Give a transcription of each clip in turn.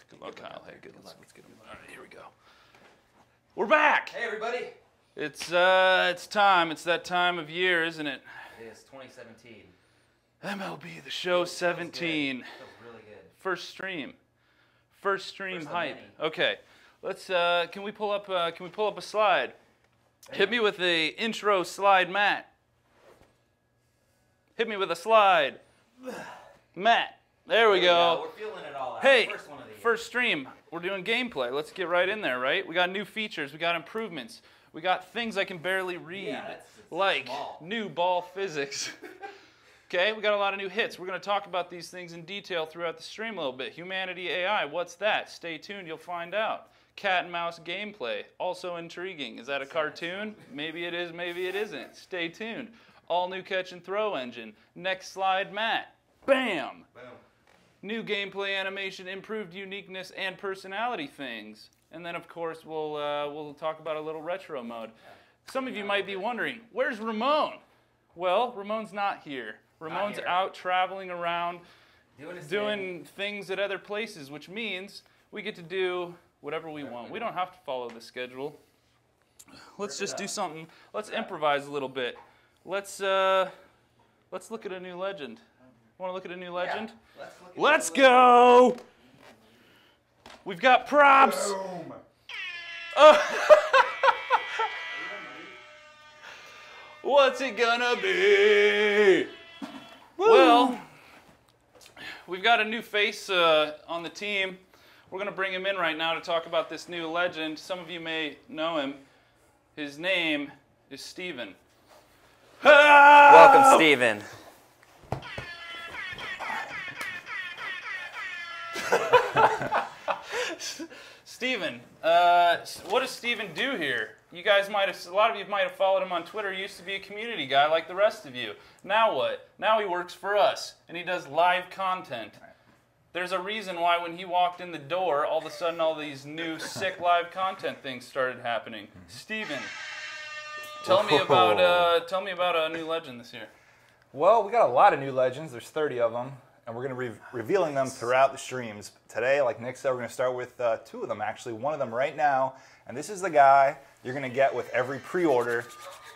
Good luck, Kyle. Hey, good. Let's get him. All right, here we go. We're back. Hey, everybody. It's time. It's that time of year, isn't it? It is 2017. MLB The Show 17. Feels really good. First stream. First stream First of hype. many. Okay. Let's. Can we pull up a slide? Hit me with the intro slide, Matt. Hit me with a slide, Matt. There we go. We're feeling it all out. Hey, First one of the year. first stream. We're doing gameplay. Let's get right in there, right? We got new features. We got improvements. We got things I can barely read, Yeah, it's like small. new ball physics. Okay, we got a lot of new hits. We're going to talk about these things in detail throughout the stream a little bit. Humanity AI, what's that? Stay tuned, you'll find out. Cat and mouse gameplay, also intriguing. Is that a cartoon? Maybe it is, maybe it isn't. Stay tuned. All new catch and throw engine. Next slide, Matt. Bam! Boom. New gameplay animation, improved uniqueness, and personality things. And then, of course, we'll talk about a little retro mode. Some of you might be wondering, where's Ramon? Well, Ramon's not here. Ramon's here. out traveling around, Doing his doing things at other places, which means we get to do whatever we want. We don't have to follow the schedule. Let's just do something. Let's improvise a little bit. Let's look at a new legend. Want to look at a new legend? Yeah, Let's go! We've got props. Boom. What's it gonna be? Well, we've got a new face on the team. We're gonna bring him in right now to talk about this new legend. Some of you may know him. His name is Steven. Welcome, Steven. Steven, what does Steven do here? You guys might have, a lot of you might have followed him on Twitter. He used to be a community guy like the rest of you. Now what? Now he works for us, and he does live content. There's a reason why when he walked in the door, all of a sudden all these new sick live content things started happening. Steven, tell me about a new legend this year. Well, we got a lot of new legends. There's 30 of them, and we're going to be revealing them throughout the streams. Today, like Nick said, we're going to start with two of them, actually. One of them right now, and this is the guy you're going to get with every pre-order,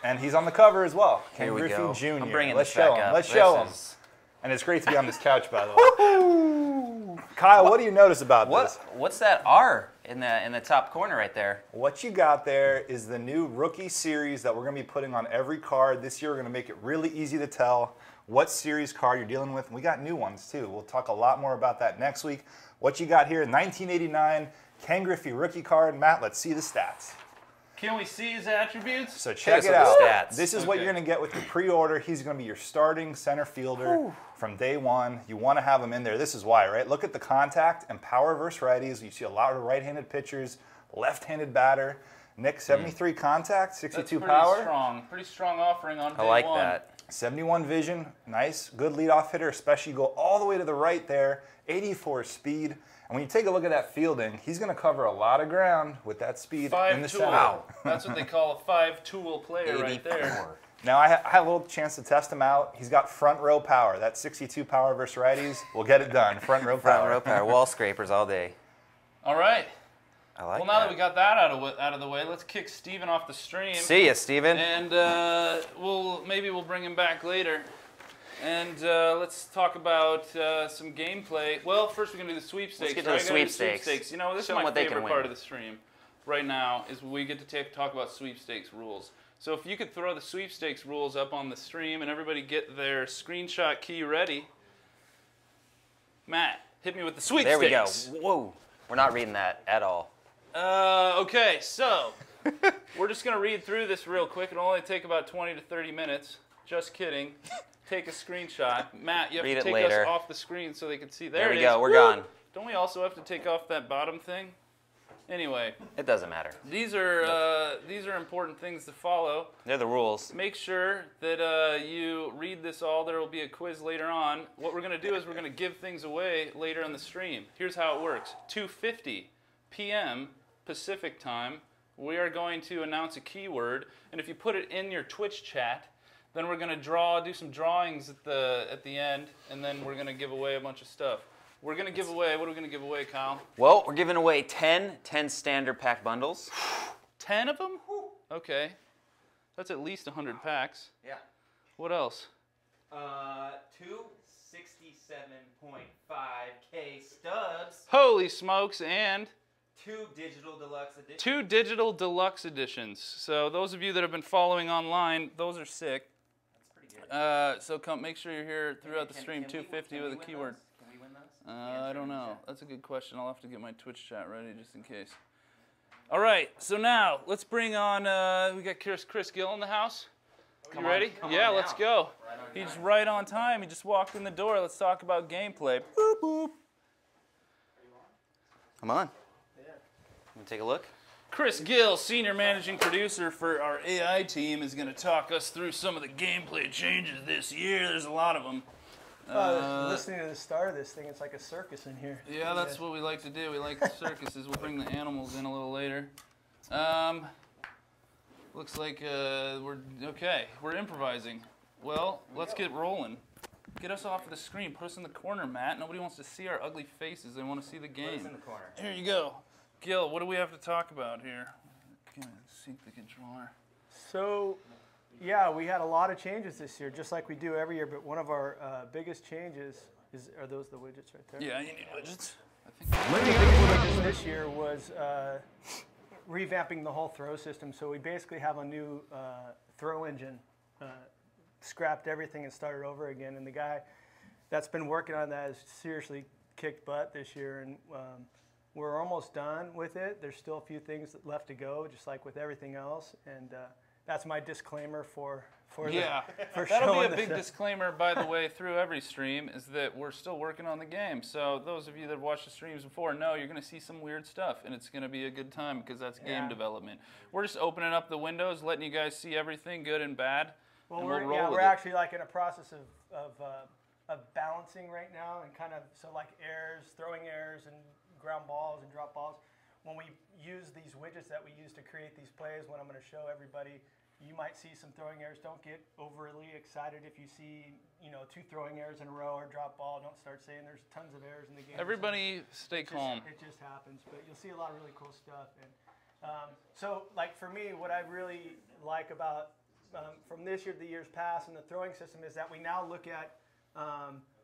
and he's on the cover as well. Here Ken we Griffey go. Jr. I'm bringing Let's this back show him. up. Let's This show him. is- And it's great to be on this couch, by the way. Kyle, what do you notice about this? What's that R in the top corner right there? What you got there is the new rookie series that we're going to be putting on every card. This year we're going to make it really easy to tell what series card you're dealing with. And we got new ones too. We'll talk a lot more about that next week. What you got here, 1989 Ken Griffey rookie card. Matt, let's see the stats. Can we see his attributes? So check us it with the out. stats. This is what Okay. you're going to get with your pre-order. He's going to be your starting center fielder from day one. You want to have him in there. This is why, right? Look at the contact and power versus righties. You see a lot of right-handed pitchers, left-handed batter. Nick, 73 contact, 62 That's power. Pretty strong offering on day I like one. that. 71 vision, nice, good leadoff hitter, especially you go all the way to the right there, 84 speed. And when you take a look at that fielding, he's going to cover a lot of ground with that speed in the Five-tool. center. That's what they call a five-tool player right there. 84. Now, I had a little chance to test him out. He's got front row power. That 62 power versus righties will get it done. Front row power. Front row power. Wall scrapers all day. All right. I like Well, now that we got that out of the way, let's kick Steven off the stream. See ya, Steven. And maybe we'll bring him back later. And let's talk about some gameplay. Well, first we're gonna do the sweepstakes. Let's get to right? the Gotta do sweepstakes. You know, this Show is 'em my what they can favorite win. part of the stream right now is we get to talk about sweepstakes rules. So if you could throw the sweepstakes rules up on the stream and everybody get their screenshot key ready. Matt, hit me with the sweepstakes. There we go. Whoa. We're not reading that at all. Okay, so we're just going to read through this real quick. It'll only take about 20 to 30 minutes. Just kidding. Take a screenshot. Matt, you have Read to it take later. us off the screen so they can see. There There it we is. go. We're Woo! gone. Don't we also have to take off that bottom thing? Anyway, It doesn't matter. these are important things to follow. They're the rules. Make sure that you read this all. There will be a quiz later on. What we're going to do is we're going to give things away later in the stream. Here's how it works. 2:50 p.m. Pacific time, we are going to announce a keyword, and if you put it in your Twitch chat, then we're going to do some drawings at the end, and then we're going to give away a bunch of stuff. We're going to give away, what are we going to give away, Kyle? Well, we're giving away 10 standard pack bundles. 10 of them? Okay. That's at least 100 packs. Yeah. What else? 267.5K stubs. Holy smokes, and 2 digital deluxe editions. 2 digital deluxe editions. So those of you that have been following online, those are sick. That's pretty good. So come make sure you're here throughout the stream, Can 250 we with a win keyword. those? Can we win those? I don't know. That's a good question. I'll have to get my Twitch chat ready just in case. All right, so now let's bring on, we got Chris Gill in the house. You ready? Yeah, let's go. He's right on time. He just walked in the door. Let's talk about gameplay. Boop, boop. Come on. Want to take a look? Chris Gill, senior managing producer for our AI team, is going to talk us through some of the gameplay changes this year. There's a lot of them. Listening to the start of this thing, it's like a circus in here. Yeah, that's what we like to do. We like the circuses. We'll bring the animals in a little later. Looks like we're okay. We're improvising. Well, let's get rolling. Get us off of the screen. Put us in the corner, Matt. Nobody wants to see our ugly faces. They want to see the game. Put us in the corner. Here you go. Gil, what do we have to talk about here? Gonna sync the controller. So, yeah, we had a lot of changes this year, just like we do every year. But one of our biggest changes are those the widgets right there? Yeah, you need widgets. I think. One of the biggest changes this year was revamping the whole throw system. So we basically have a new throw engine. Scrapped everything and started over again. And the guy that's been working on that has seriously kicked butt this year. And we're almost done with it. There's still a few things left to go, just like with everything else. And that's my disclaimer for Yeah, for that'll showing be a big the- disclaimer, by the way, through every stream, is that we're still working on the game. So those of you that have watched the streams before know you're going to see some weird stuff, and it's going to be a good time because that's game Yeah. development. We're just opening up the windows, letting you guys see everything, good and bad, Well, and we're, we'll roll yeah, with we're it. actually like in a process of balancing right now, and kind of so like errors, throwing errors, and ground balls and drop balls. When we use these widgets that we use to create these plays, what I'm going to show everybody, you might see some throwing errors. Don't get overly excited if you see 2 throwing errors in a row or drop ball. Don't start saying there's tons of errors in the game. Everybody stay calm. It just happens, but you'll see a lot of really cool stuff. And so, like for me, what I really like about from this year to the years past and the throwing system is that we now look at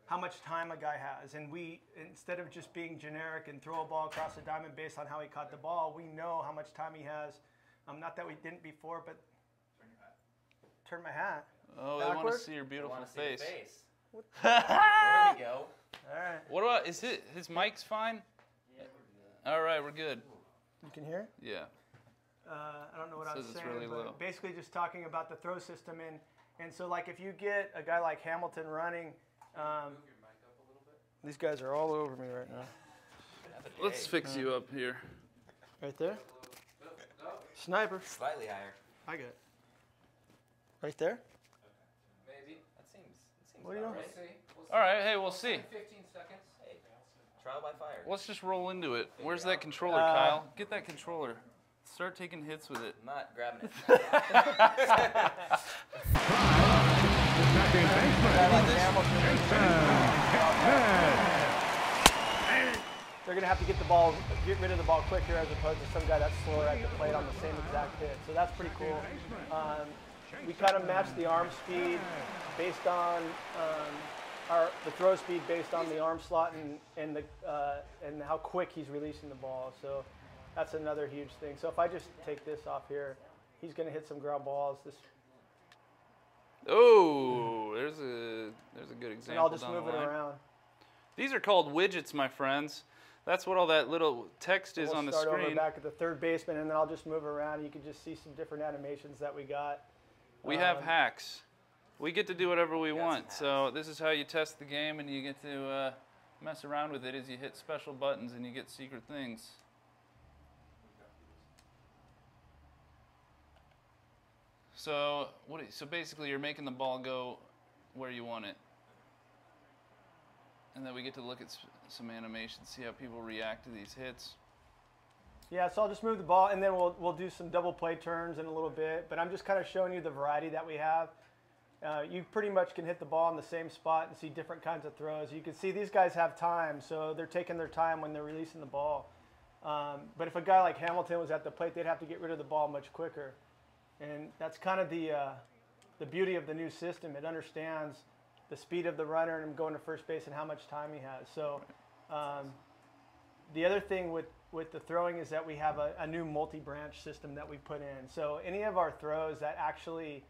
how much time a guy has, and we, instead of just being generic and throw a ball across the diamond based on how he caught the ball, we know how much time he has. Not that we didn't before, but turn my hat. Oh, they want to Backwards? see your beautiful Want to see the face. face. There we go. All right, What about, his mic's fine? All right, we're good. you can hear? Yeah. I don't know what I was Says it's saying, really but low. basically just talking about the throw system, and so like if you get a guy like Hamilton running, these guys are all over me right now. Let's fix you up here. Right there, sniper. Slightly higher. I got it. Right there. Maybe. That seems What do you know? right. All right, hey, we'll see. 15 seconds. Hey, trial by fire. Let's just roll into it. Where's that controller, Kyle? Get that controller. Start taking hits with it. I'm not grabbing it. They're gonna have to get rid of the ball quicker as opposed to some guy that's slower at the plate on the same exact hit. So that's pretty cool. We kind of match the arm speed based on the throw speed based on the arm slot and how quick he's releasing the ball. So that's another huge thing. So if I just take this off here, he's gonna hit some ground balls. Oh, there's a good example. And I'll just down move the it line. around. These are called widgets, my friends. That's what all that little text is We'll on the start over screen. back at the third baseman, and then I'll just move around. You can just see some different animations that we got. We have hacks. We get to do whatever we want. So this is how you test the game, and you get to mess around with it as you hit special buttons and you get secret things. So so basically, you're making the ball go where you want it, and then we get to look at some animations, see how people react to these hits. Yeah, so I'll just move the ball, and then we'll do some double play turns in a little bit. But I'm just kind of showing you the variety that we have. you pretty much can hit the ball in the same spot and see different kinds of throws. You can see these guys have time, so they're taking their time when they're releasing the ball. But if a guy like Hamilton was at the plate, they'd have to get rid of the ball much quicker. And that's kind of the beauty of the new system. It understands the speed of the runner and him going to first base and how much time he has. So the other thing with the throwing is that we have a new multi-branch system that we put in. So any of our throws that actually,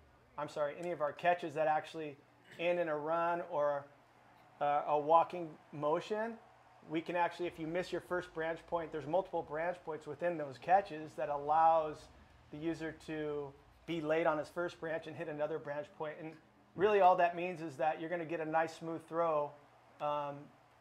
any of our catches that actually end in a run or a walking motion, we can actually, if you miss your first branch point, there's multiple branch points within those catches that allows the user to be late on his first branch and hit another branch point. And really all that means is that you're going to get a nice smooth throw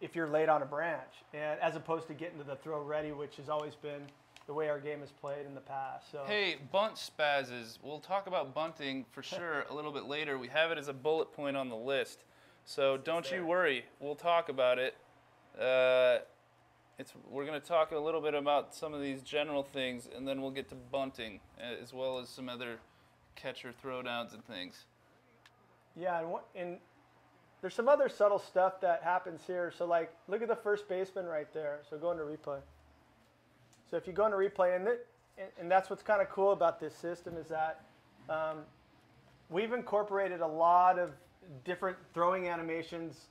if you're late on a branch, and as opposed to getting to the throw ready, which has always been the way our game is played in the past. So Hey, bunt spazzes. We'll talk about bunting for sure a little bit later. We have it as a bullet point on the list. So don't you worry. We'll talk about it. We're going to talk a little bit about some of these general things, and then we'll get to bunting, as well as some other catcher throwdowns and things. yeah, and there's some other subtle stuff that happens here. So like, look at the first baseman right there. So go into replay. So if you go into replay, and that's what's kind of cool about this system is that we've incorporated a lot of different throwing animations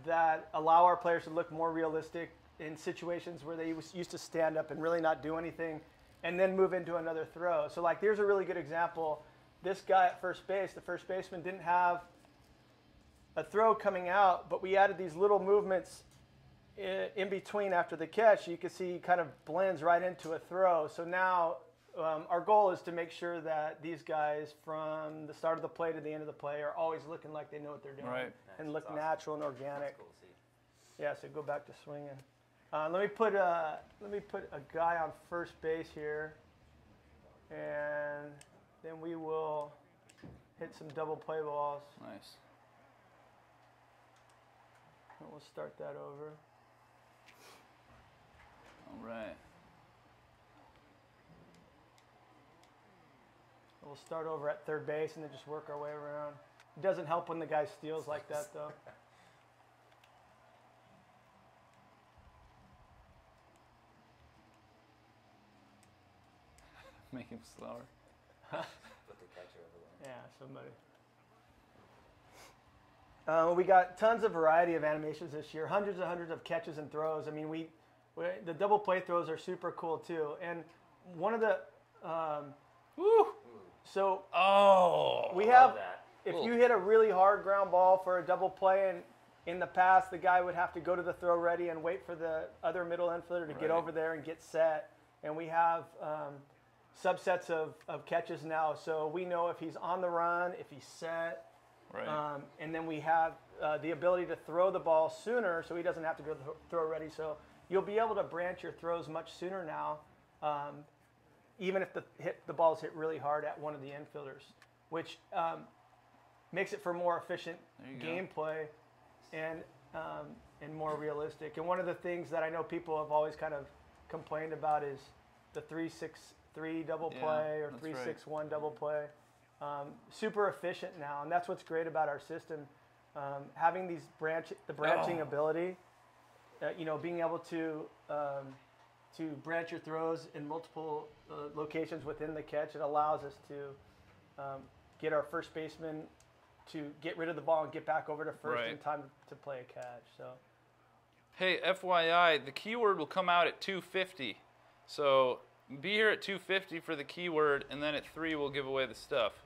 that allow our players to look more realistic in situations where they used to stand up and really not do anything and then move into another throw. So like, there's a really good example. This guy at first base, the first baseman, didn't have a throw coming out, but we added these little movements in between after the catch. You can see he kind of blends right into a throw. So now our goal is to make sure that these guys from the start of the play to the end of the play are always looking like they know what they're doing, Right. and look awesome. natural and organic. That's cool to see. Yeah, so go back to swinging. Let me put a guy on first base here, and then we will hit some double play balls. Nice. And we'll start that over. All right. We'll start over at third base and then just work our way around. It doesn't help when the guy steals like that, though. Make him slower. Put the catcher over there. Yeah, somebody. We got tons of variety of animations this year, hundreds and hundreds of catches and throws. I mean, the double play throws are super cool too. And one of the, so Oh! we have, that. if Cool. you hit a really hard ground ball for a double play, and in the past the guy would have to go to the throw ready and wait for the other middle infielder to get Right. over there and get set. And we have subsets of catches now, so we know if he's on the run, if he's set. Right. And then we have the ability to throw the ball sooner, so he doesn't have to go to the throw ready. So you'll be able to branch your throws much sooner now, even if the ball's hit really hard at one of the infielders, which makes it for more efficient There you go. gameplay and more realistic. And one of the things that I know people have always kind of complained about is the 3-6-3 double Yeah, play or that's 3-6-1 double play. Super efficient now, and that's what's great about our system. Having these branching ability, being able to branch your throws in multiple locations within the catch, it allows us to get our first baseman to get rid of the ball and get back over to first Right. in time to play a catch. So Hey, FYI, the keyword will come out at 2:50. So be here at 2:50 for the keyword, and then at 3 we'll give away the stuff.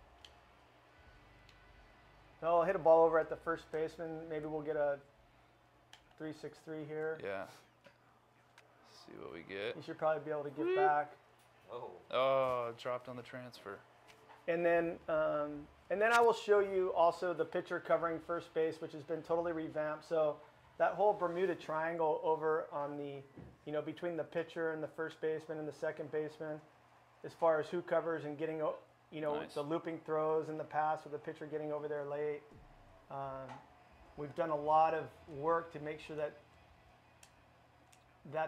I'll hit a ball over at the first baseman. Maybe we'll get a 3-6-3 here. Yeah. See what we get. He should probably be able to get back. Oh. Oh, dropped on the transfer. And then I will show you also the pitcher covering first base, which has been totally revamped. So that whole Bermuda Triangle over on the, between the pitcher and the first baseman and the second baseman, as far as who covers and getting, Nice. the looping throws in the past with the pitcher getting over there late. We've done a lot of work to make sure that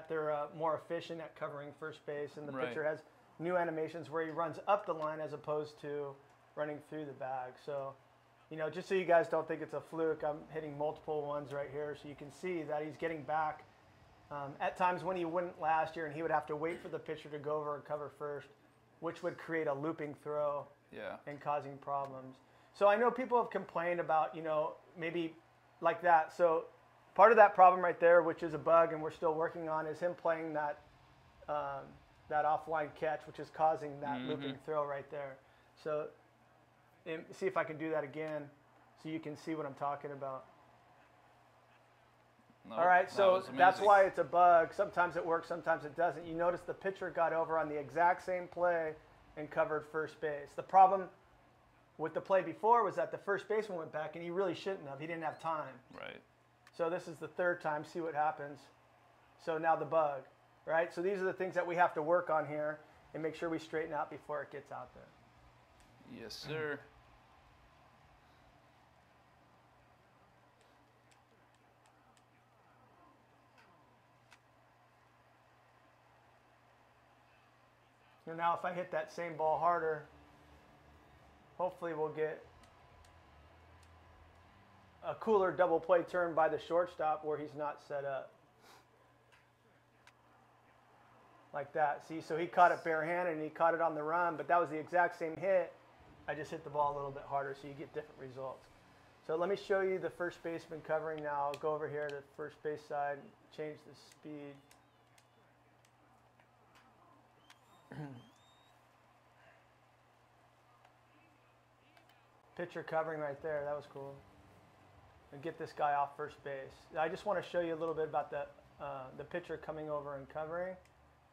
they're more efficient at covering first base, and the Right. pitcher has new animations where he runs up the line as opposed to running through the bag. So you know, just so you guys don't think it's a fluke, I'm hitting multiple ones right here, so you can see that he's getting back. At times when he wouldn't last year, and he would have to wait for the pitcher to go over and cover first, which would create a looping throw and causing problems. So I know people have complained about, you know, maybe like that. So part of that problem right there, which is a bug and we're still working on, is him playing that that offline catch, which is causing that looping throw right there. So see if I can do that again so you can see what I'm talking about. Nope, all right, so that's amazing. why it's a bug. Sometimes it works, sometimes it doesn't. You notice the pitcher got over on the exact same play and covered first base. The problem with the play before was that the first baseman went back, and he really shouldn't have. He didn't have time. Right. So this is the third time. See what happens. So now the bug, right? So these are the things that we have to work on here and make sure we straighten out before it gets out there. Yes, sir. So now if I hit that same ball harder, hopefully we'll get a cooler double play turn by the shortstop where he's not set up. Like that. See, so he caught it barehanded and he caught it on the run, but that was the exact same hit. I just hit the ball a little bit harder, so you get different results. So let me show you the first baseman covering now. I'll go over here to the first base side, change the speed. Pitcher covering right there. That was cool. And get this guy off first base. I just want to show you a little bit about the pitcher coming over and covering.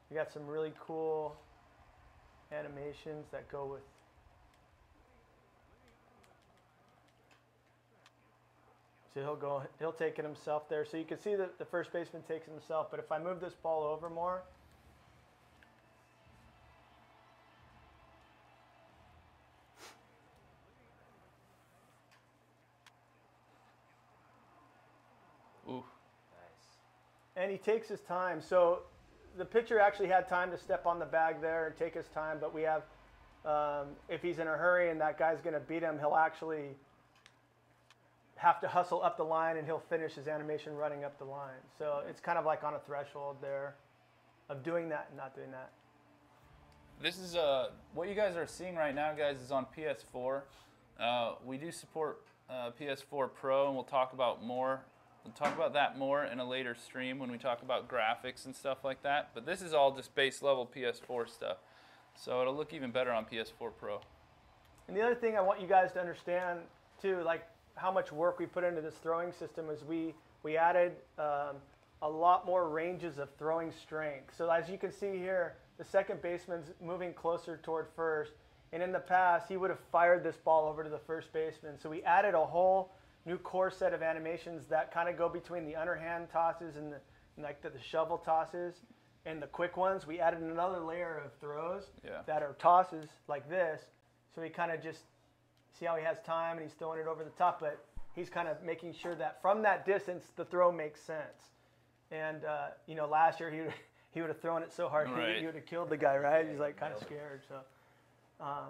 We got some really cool animations that go with. So he'll take it himself there. So you can see that the first baseman takes it himself. But if I move this ball over more, Ooh. and he takes his time. So the pitcher actually had time to step on the bag there and take his time, but we have, if he's in a hurry and that guy's going to beat him, he'll actually have to hustle up the line and he'll finish his animation running up the line. So it's kind of like on a threshold there of doing that and not doing that. This is what you guys are seeing right now, guys, is on PS4. We do support PS4 Pro, and we'll talk about that more in a later stream when we talk about graphics and stuff like that. But this is all just base level PS4 stuff, so it'll look even better on PS4 Pro. And the other thing I want you guys to understand too, like how much work we put into this throwing system, is we added a lot more ranges of throwing strength. So as you can see here, the second baseman's moving closer toward first, and in the past he would have fired this ball over to the first baseman. So we added a whole new core set of animations that kind of go between the underhand tosses and the shovel tosses and the quick ones. We added another layer of throws that are tosses like this. So he kind of just, see how he has time and he's throwing it over the top, but he's kind of making sure that from that distance the throw makes sense. And you know, last year he would have thrown it so hard he would have killed the guy, right? He's like kind of scared. So, oh,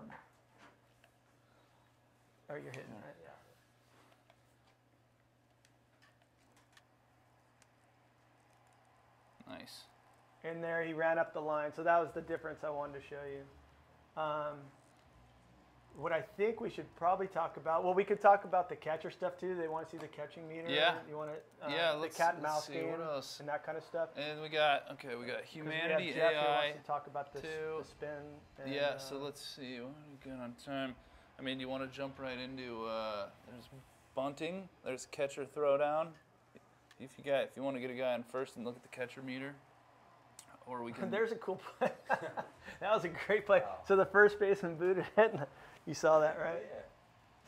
you're hitting, right? Nice. In there, he ran up the line. So that was the difference I wanted to show you. What I think we should probably talk about, well, we could talk about the catcher stuff too. They want to see the catching meter. Yeah. You want to, let's the cat and mouse see, game what else? and that kind of stuff. And we got Humanity Jeff who AI. wants to talk about this, too. the spin. And, Yeah, so let's see. What are we got on time? I mean, you want to jump right into there's bunting. There's catcher throwdown. If you want to get a guy on first and look at the catcher meter, or we can. There's a cool play. That was a great play. Wow. So the first baseman booted it. And you saw that, right? Yeah.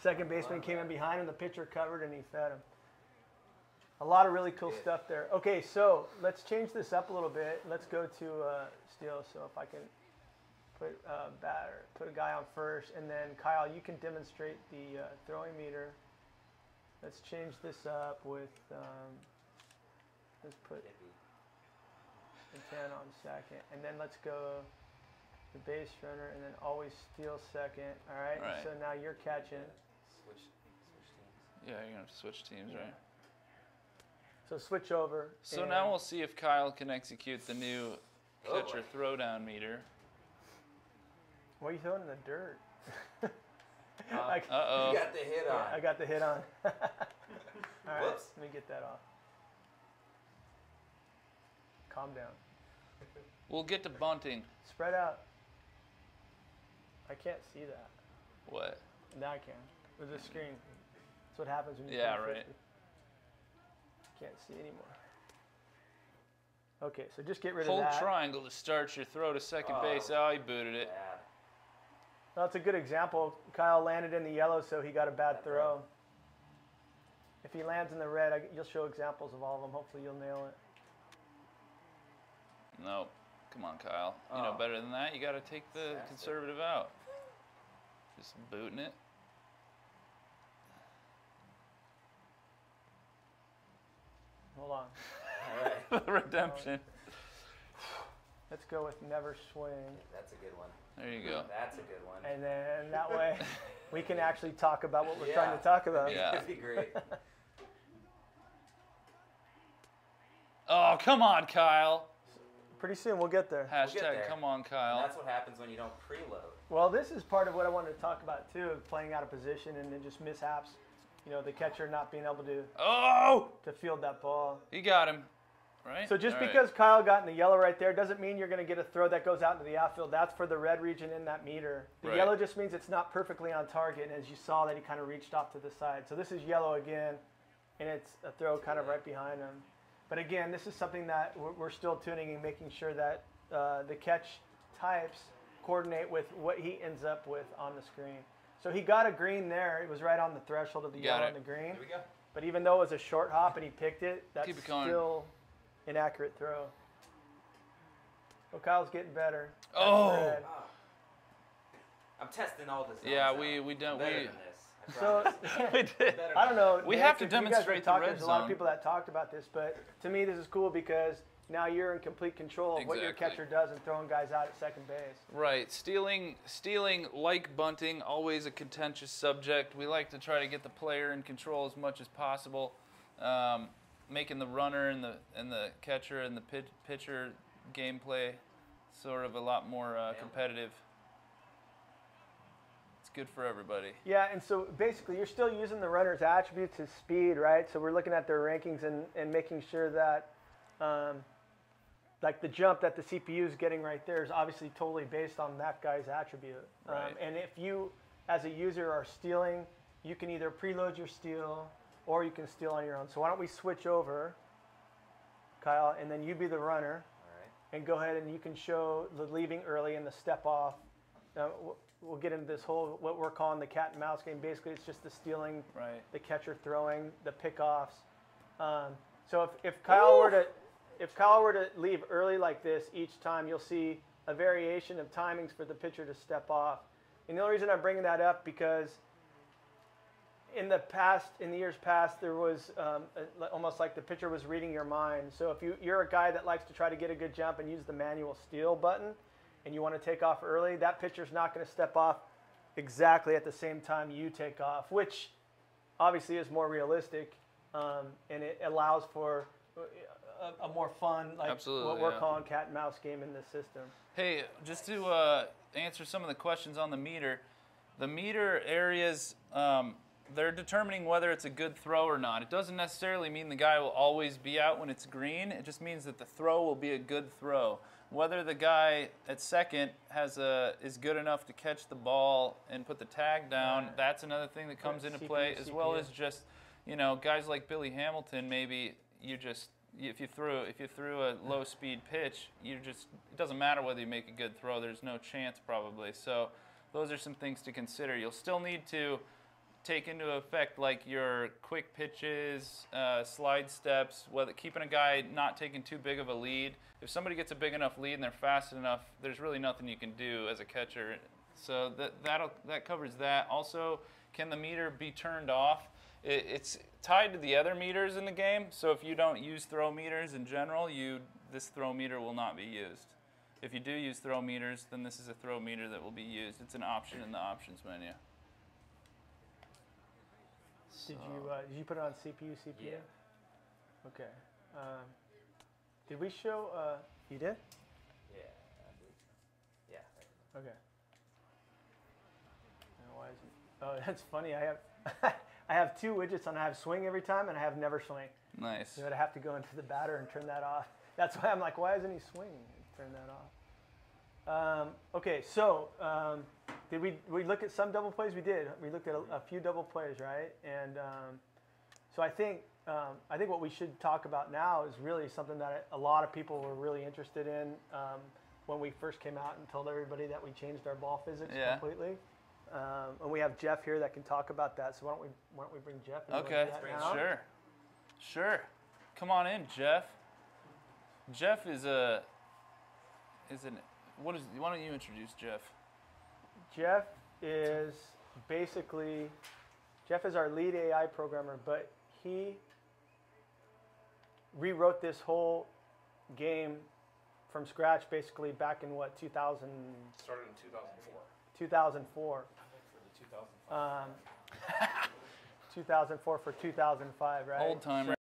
Second baseman came in behind him. The pitcher covered and he fed him. A lot of really cool stuff there. Okay, so let's change this up a little bit. Let's go to Steele. So if I can put put a guy on first, and then Kyle, you can demonstrate the throwing meter. Let's change this up with. Let's put the 10 on second, and then let's go the base runner, and then always steal second. All right. So now you're catching. Switch Yeah, you're gonna have to switch teams, right? So switch over. So and- now we'll see if Kyle can execute the new Oh, catcher boy. throwdown meter. What are you throwing in the dirt? Uh, I, Uh-oh. You got the hit on. I got the hit on. All right, Whoops. let me get that off. Calm down. We'll get to bunting. Spread out. I can't see that. What? Now I can. With the screen. That's what happens when you Yeah, throw right. 50. Can't see anymore. Okay, so just get rid Hold of that. triangle to start your throw to second Oh. base. Oh, he booted it. Bad. Well, that's a good example. Kyle landed in the yellow, so he got a bad throw. If he lands in the red, you'll show examples of all of them. Hopefully you'll nail it. No. Come on, Kyle. You know Oh. better than that. You got to take the That's it. conservative out. Just booting it. Hold on. All right. Redemption. Let's go with never swing. That's a good one. There you go. That's a good one. And then that way we can actually talk about what we're trying Yeah. to talk about. Yeah. That'd be great. Oh, come on, Kyle. Pretty soon we'll get there. get Hashtag there. come on, And Kyle. that's what happens when you don't preload. Well, this is part of what I wanted to talk about too, of playing out of position and then just mishaps. You know, the catcher not being able Oh! to field that ball. He got him. Right? So just All right. because Kyle got in the yellow right there doesn't mean you're going to get a throw that goes out into the outfield. That's for the red region in that meter. The Right. yellow just means it's not perfectly on target, and as you saw that he kind of reached off to the side. So this is yellow again, and it's a throw kind of right behind him. But again, this is something that we're still tuning and making sure that the catch types coordinate with what he ends up with on the screen. So he got a green there. It was right on the threshold of the You got yellow it. and the green. Here we go. But even though it was a short hop and he picked it, that's Keep it going. still inaccurate throw. So Kyle's getting better. That's Oh. red. Ah. I'm testing all this. Yeah, out. we don't. Better We, than this. I So promise. we did. Better I don't know. We Nick, have to if you guys were demonstrate the talking, red There's a lot of zone. people that talked about this, but to me this is cool because now you're in complete control of what your Exactly. catcher does and throwing guys out at second base. Right. Stealing, like bunting, always a contentious subject. We like to try to get the player in control as much as possible, making the runner and the catcher and the pitcher gameplay sort of a lot more competitive. It's good for everybody. Yeah, and so basically you're still using the runner's attributes, his speed, right? So we're looking at their rankings and making sure that like the jump that the CPU is getting right there is obviously totally based on that guy's attribute. Right. And if you, as a user, are stealing, you can either preload your steal or you can steal on your own. So why don't we switch over, Kyle, and then you be the runner, All right. and go ahead and you can show the leaving early and the step off. We'll get into this whole, what we're calling the cat and mouse game. Basically, it's just the stealing, Right. the catcher throwing, the pickoffs. So if Kyle were to leave early like this each time, you'll see a variation of timings for the pitcher to step off. And the only reason I'm bringing that up because in the years past, there was almost like the pitcher was reading your mind. So if you're a guy that likes to try to get a good jump and use the manual steal button, and you want to take off early, that pitcher's not going to step off exactly at the same time you take off, which obviously is more realistic, and it allows for a more fun, like Absolutely, what we're yeah. calling cat and mouse game in this system. Hey, just to answer some of the questions on the meter areas, they're determining whether it's a good throw or not. It doesn't necessarily mean the guy will always be out when it's green. It just means that the throw will be a good throw. Whether the guy at second is good enough to catch the ball and put the tag down, Right. that's another thing that comes into play, as well as just, guys like Billy Hamilton. Maybe if you threw a low speed pitch, it doesn't matter whether you make a good throw. There's no chance probably. So those are some things to consider. You'll still need to take into effect like your quick pitches, slide steps, whether keeping a guy not taking too big of a lead. If somebody gets a big enough lead and they're fast enough, there's really nothing you can do as a catcher. So that covers that. Also, can the meter be turned off? It's tied to the other meters in the game. So if you don't use throw meters in general, this throw meter will not be used. If you do use throw meters, then this is a throw meter that will be used. It's an option in the options menu. Did you put it on CPU? Yeah. Okay. Did we show? You did? Yeah, I believe so. Yeah. Okay. Why is it? Oh, that's funny. I have I have 2 widgets on. I have swing every time, and I have never swing. Nice. So I'd have to go into the batter and turn that off. That's why I'm like, why isn't he swing? Turn that off. Okay, so did we look at some double plays? We did. We looked at a few double plays, right? And so I think what we should talk about now is really something that a lot of people were really interested in when we first came out and told everybody that we changed our ball physics completely. And we have Jeff here that can talk about that. So why don't we bring Jeff? And Okay. do that now? Sure. Come on in, Jeff. Jeff is why don't you introduce Jeff? Jeff is our lead AI programmer, but he rewrote this whole game from scratch basically back in what, 2000? Started in 2004. 2004. For the 2005. 2004 for 2005, right? Old timer.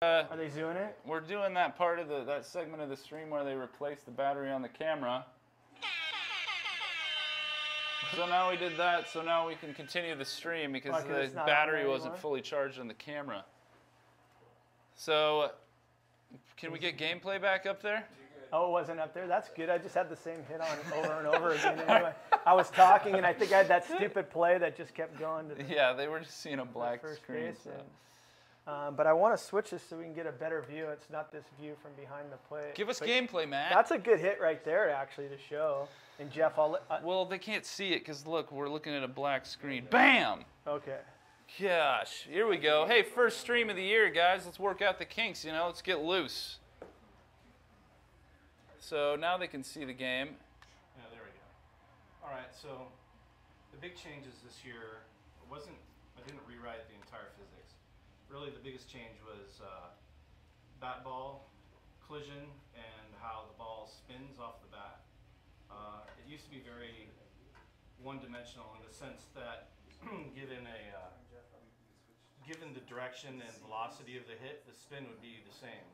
Are they doing it? We're doing that part of that segment of the stream where they replace the battery on the camera. So now we did that, so now we can continue the stream because Why, 'cause the it's not on battery there wasn't anymore? fully charged on the camera. So, can we get gameplay back up there? Oh, it wasn't up there? That's good. I just had the same hit on over and over again. Anyway, I was talking, and I think I had that stupid play that just kept going to the Yeah, they were just seeing a black first screen. base. So. But I want to switch this so we can get a better view. It's not this view from behind the plate. Give us But gameplay, Matt. That's a good hit right there, actually, to show. And Jeff, Well, they can't see it because look, we're looking at a black screen. Bam! okay. Gosh, here we go. Hey, first stream of the year, guys. Let's work out the kinks, let's get loose. So now they can see the game. Yeah, there we go. All right, so the big changes this year I didn't rewrite the entire physics. Really, the biggest change was bat ball collision and how the ball spins off the bat. It used to be very one-dimensional in the sense that given the direction and velocity of the hit, the spin would be the same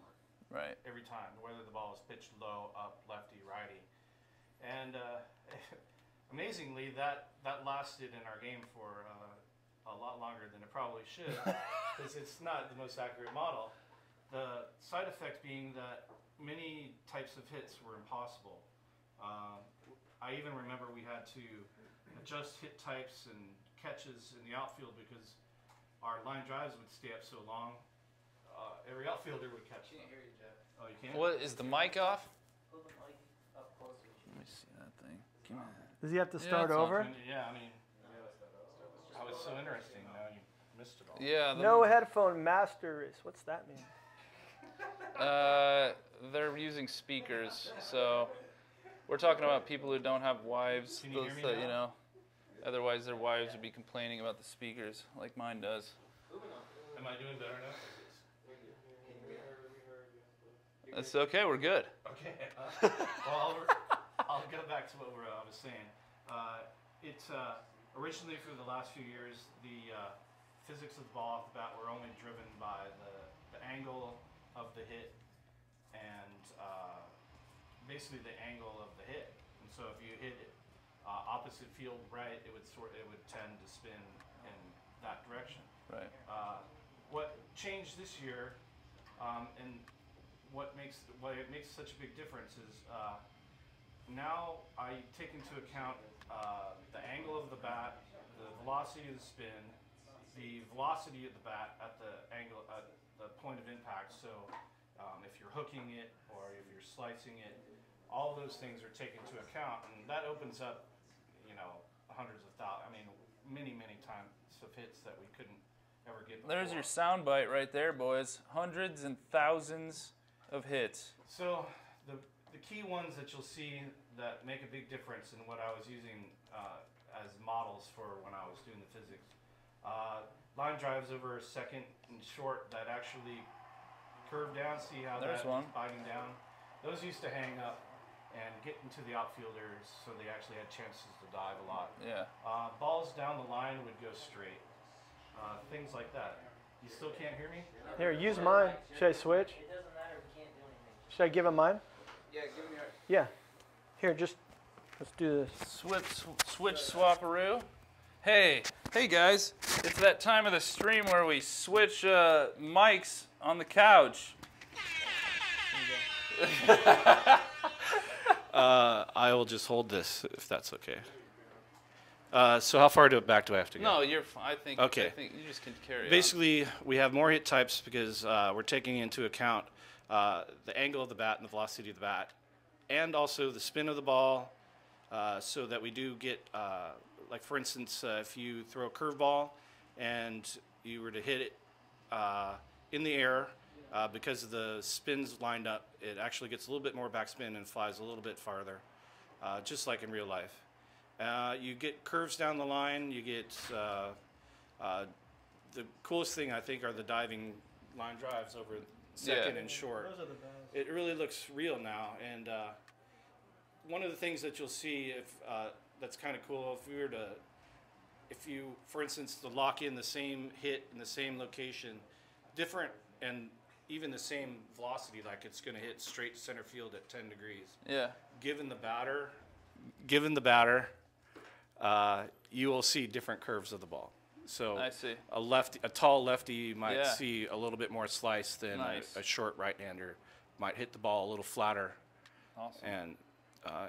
Right. every time, whether the ball is pitched low, up, lefty, righty. And amazingly, that lasted in our game for a lot longer than it probably should, because it's not the most accurate model. The side effect being that many types of hits were impossible. I even remember we had to adjust hit types and catches in the outfield because our line drives would stay up so long. Every outfielder would catch them. hear you, Jeff. Oh, you can't? What is the mic off? Pull the mic up closer. Let me see that thing. Give me that. Does he have to Yeah, start it's on. over? Yeah, I mean, I was so interesting. Now you missed it all. Yeah. No headphone master race. What's that mean? They're using speakers, so we're talking about people who don't have wives. Can you hear me that, now? Otherwise their wives would be complaining about the speakers, like mine does. Am I doing better now? That's okay. We're good. Okay. Well, I'll go back to what I was saying. It's originally for the last few years, the physics of the ball off the bat were only driven by the angle of the hit and basically the angle of the hit. And so if you hit it opposite field right, it would tend to spin in that direction. Right. What changed this year, and what it makes such a big difference is now I take into account the angle of the bat, the velocity of the spin, the velocity of the bat at the angle, at the point of impact. So if you're hooking it or if you're slicing it, all those things are taken into account, and that opens up, you know, hundreds of thousands. I mean, many times of hits that we couldn't ever get before. There's your sound bite right there, boys. Hundreds and thousands of hits. So the key ones that you'll see that make a big difference in what I was using as models for when I was doing the physics. Line drives over a second and short that actually curve down. See how There's that's one. biting down? Those used to hang up and get into the outfielders, so they actually had chances to dive a lot. Yeah. Balls down the line would go straight. Things like that. You still can't hear me? Here, use mine. Should I switch? It doesn't matter, we can't do anything. Should I give him mine? Yeah, give me yours. Yeah. Here, just let's do this. Switch swaparoo. Hey guys, it's that time of the stream where we switch mics on the couch. I will just hold this if that's okay. So how far back do I have to go? No, you're fine. I think Okay. you just can carry on. Basically, we have more hit types because we're taking into account the angle of the bat and the velocity of the bat, and also the spin of the ball, so that we do get, like for instance, if you throw a curveball and you were to hit it in the air, because the spins lined up, it actually gets a little bit more backspin and flies a little bit farther, just like in real life. You get curves down the line. You get the coolest thing I think are the diving line drives over second and short. Those are the best. It really looks real now, and one of the things that you'll see if that's kind of cool if you for instance to lock in the same hit in the same location, different and even the same velocity, like it's going to hit straight center field at 10 degrees. Yeah. Given the batter, you will see different curves of the ball. So I see. a tall lefty might Yeah. see a little bit more slice than Nice. a short right-hander might hit the ball a little flatter. Awesome. And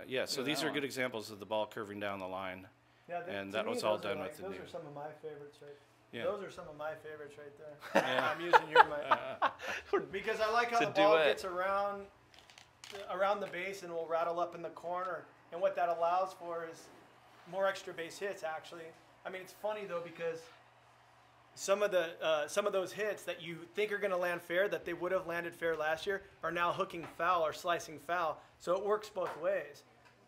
yeah, so at these that are one. good examples of the ball curving down the line. Yeah, And to that me, was all those are done like, with the those new. are some of my favorites, right? Yeah. Those are some of my favorites right there. I'm using your mic because I like how It's the a ball duet. gets around the base and will rattle up in the corner, and what that allows for is more extra base hits. Actually, I mean, it's funny though because some of those hits that you think are going to land fair, that they would have landed fair last year, are now hooking foul or slicing foul. So it works both ways.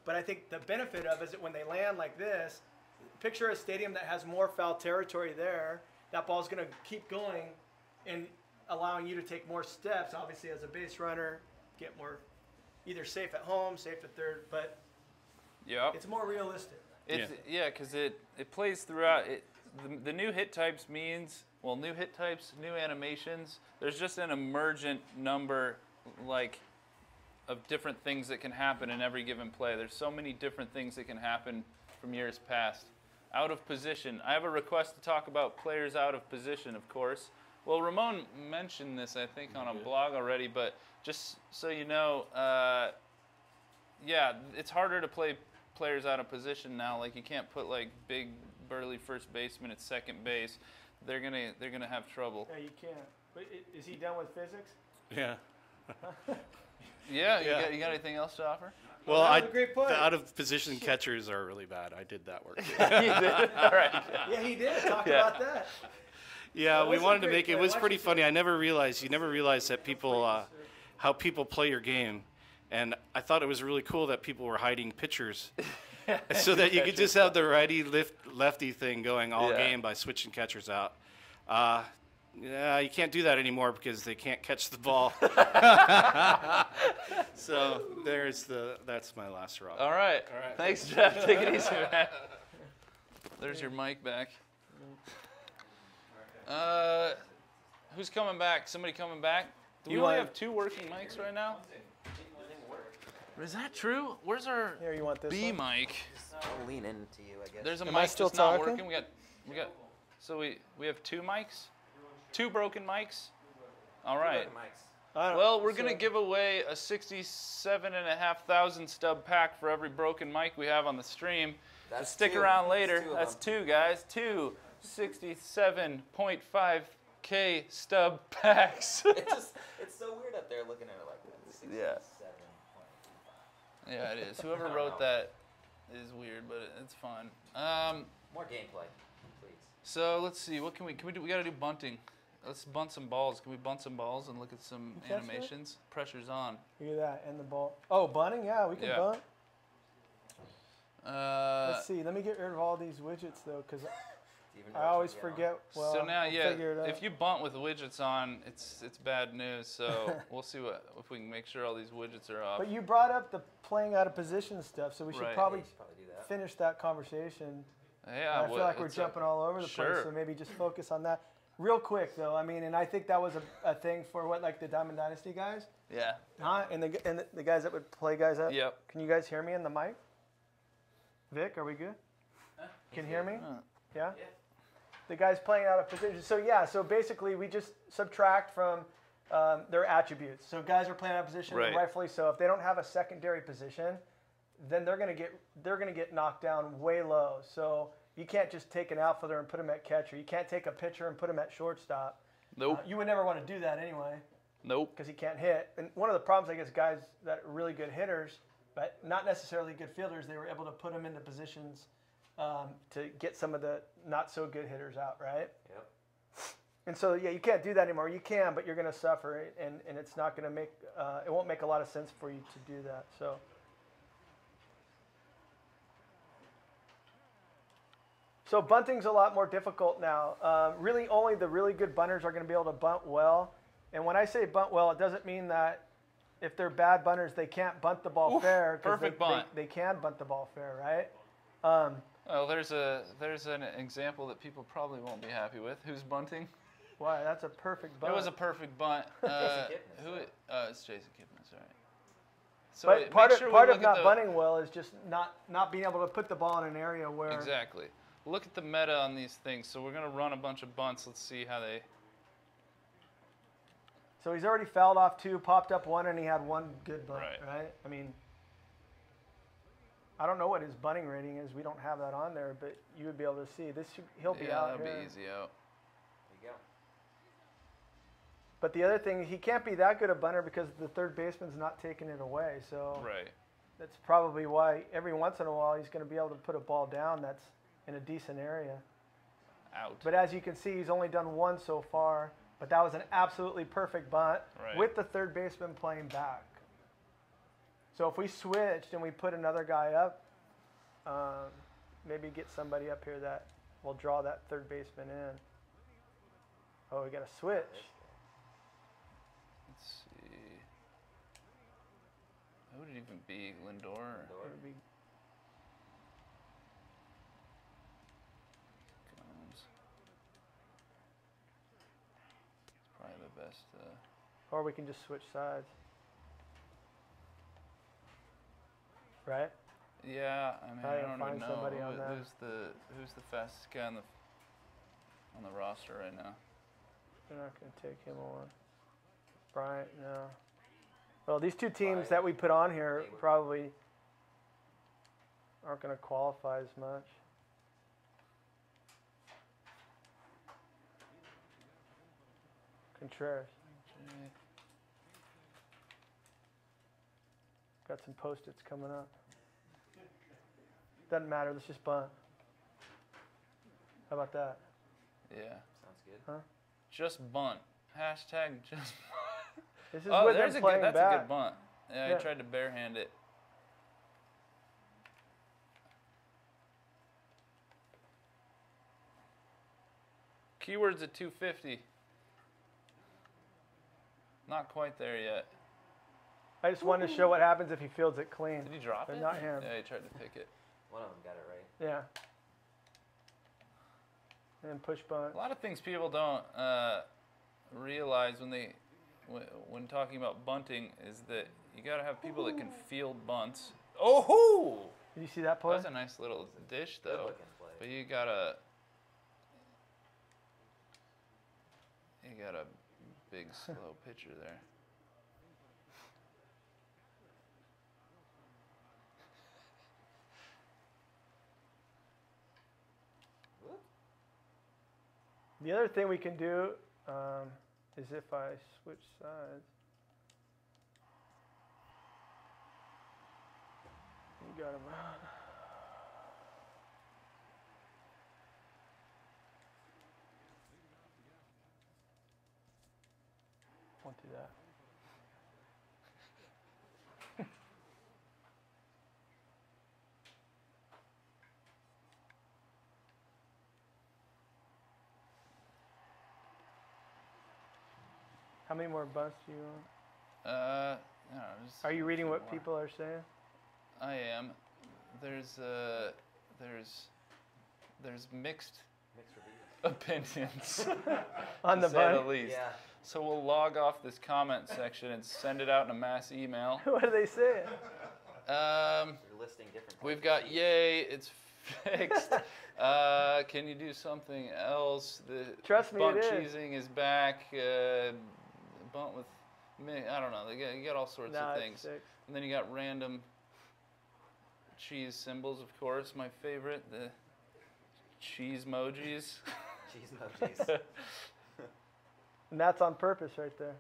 But I think the benefit of it is that when they land like this, picture a stadium that has more foul territory there. That ball's going to keep going and allowing you to take more steps, obviously, as a base runner, get more either safe at home, safe at third, but Yep. it's more realistic. It's, yeah, because it plays throughout. The new hit types means, well, new hit types, new animations. There's just an emergent number, like, of different things that can happen in every given play. There's so many different things that can happen from years past. Out of position. I have a request to talk about players out of position, of course. Well, Ramon mentioned this, I think, on a blog already, but just so you know, yeah, it's harder to play players out of position now. Like, you can't put like big burly first baseman at second base. They're gonna have trouble. Yeah, you can't. But is he done with physics? Yeah. Yeah, Yeah. You got anything else to offer? Well, that was a great point. the out of position catchers are really bad. I did that work. Too. You did? All right. Yeah, he did. Talk Yeah. about that. Yeah, That we was a wanted to great make it. It play. was Watch pretty this funny. You never realize that people, how people play your game, and I thought it was really cool that people were hiding pitchers, so that you could just have the righty lefty thing going all Yeah. game by switching catchers out. Yeah, you can't do that anymore because they can't catch the ball. So that's my last rock. All right. All right. Thanks, Jeff. Take it easy, man. There's your mic back. Who's coming back? Somebody coming back? Do we You only want- have 2 working mics right now? Is that true? Where's our Here, you want this B one? mic? I'll lean into you, I guess. There's a Am I mic still that's not talking? working. We got. So we have 2 mics, 2 broken mics. All right. I don't- Well, we're gonna so- give away a 67,500 stub pack for every broken mic we have on the stream. That's so stick two. around That's later. 2 of That's them. 2, guys. 2. 67.5K stub packs. It's so weird up there looking at it like that. Yeah. 67.25. Yeah, it is. Whoever wrote that is weird, but it's fun. More gameplay, please. So let's see. What can we do? We got to do bunting. Let's bunt some balls. Can we bunt some balls and look at some You catch that? animations? Pressure's on. Look at that, and the ball. Oh, bunting? Yeah, we can Yeah. bunt. Uh, Let's see. Let me get rid of all these widgets though, because Even I though always it's, you know, forget. Well, so now, we'll yeah, figure it out. if you bunt with widgets on, it's bad news. So we'll see if we can make sure all these widgets are off. But you brought up the playing out of position stuff, so we should Right. probably you should probably do that. finish that conversation. Yeah, I feel like we're jumping all over the Sure. place, so maybe just focus on that. Real quick though, I mean, and I think that was a thing for what, like the Diamond Dynasty guys, Yeah. huh? And the guys that would play guys up. Yep. Can you guys hear me in the mic? Vic, are we good? Can you hear me? Yeah. The guys playing out of position. So yeah, so basically we just subtract from their attributes. So guys are playing out of position, Right. rightfully so. If they don't have a secondary position, then they're gonna get knocked down way low. So you can't just take an outfielder and put him at catcher. You can't take a pitcher and put him at shortstop. Nope. You would never want to do that anyway Nope. because he can't hit. And one of the problems, I guess, guys that are really good hitters, but not necessarily good fielders, they were able to put them into positions to get some of the not so good hitters out, right? Yep. And so, yeah, you can't do that anymore. You can, but you're going to suffer, and it's not going to make it won't make a lot of sense for you to do that. So bunting's a lot more difficult now. Really, only the really good bunters are going to be able to bunt well. And when I say bunt well, it doesn't mean that if they're bad bunters, they can't bunt the ball fair. 'Cause perfect bunt. They can bunt the ball fair, right? Well, there's an example that people probably won't be happy with. Who's bunting? Why? That's a perfect bunt. It was a perfect bunt. Kipnis, It's Jason Kipnis, all right. So But make part sure of we look at not the- bunting well is just not being able to put the ball in an area where. Exactly. Look at the meta on these things. So we're gonna run a bunch of bunts. Let's see how they. So he's already fouled off 2, popped up 1, and he had 1 good bunt, Right. right? I mean, I don't know what his bunting rating is. We don't have that on there, but you would be able to see. He'll be Yeah, out that'll here. be easy out. There you go. But the other thing, he can't be that good a bunter because the third baseman's not taking it away. So Right. that's probably why every once in a while he's going to be able to put a ball down that's in a decent area. Out. But as you can see, he's only done 1 so far. But that was an absolutely perfect bunt Right. with the third baseman playing back. So if we switched and we put another guy up, maybe get somebody up here that will draw that third baseman in. Oh, we got to switch. Let's see. Who would it even be? Lindor? It would be- Combs. It's probably the best. Or we can just switch sides. Right? Yeah, I mean, Try I to don't find even know somebody on that. who's the fastest guy on the roster right now. They're not going to take him on. Bryant, no. Well, these 2 teams that we put on here probably aren't going to qualify as much. Contreras. Got some post-its coming up. Doesn't matter. Let's just bunt. How about that? Yeah. Sounds good. Huh? Just bunt. Hashtag just. This is Oh, with there's them a good. playing That's back. a good bunt. Yeah, Yeah. he tried to barehand it. Keywords at 250. Not quite there yet. I just wanted to show what happens if he fields it clean. Did he drop But it? not him. Yeah, he tried to pick it. One of them got it right. Yeah. And push bunt. A lot of things people don't realize when talking about bunting is that you got to have people that can field bunts. Oh, Did you see that that play? was a nice little dish Good though. looking play. But you got a big slow pitcher there. The other thing we can do is if I switch sides. You got him out. Won't do that. How many more bunts do you want? I don't know, just Are you reading a few what more. people are saying? I am. There's mixed opinions On to the say the bunt? least. Yeah. So we'll log off this comment section and send it out in a mass email. What are they saying? They're listing different. We've types of got seeds. yay, it's fixed. Can you do something else? The Trust me, bunt it is. cheesing is back. Bunt with I don't know. You got all sorts Nah, of it's things. six. And then you got random cheese symbols, of course. My favorite, the cheese emojis. Cheese emojis. And that's on purpose right there.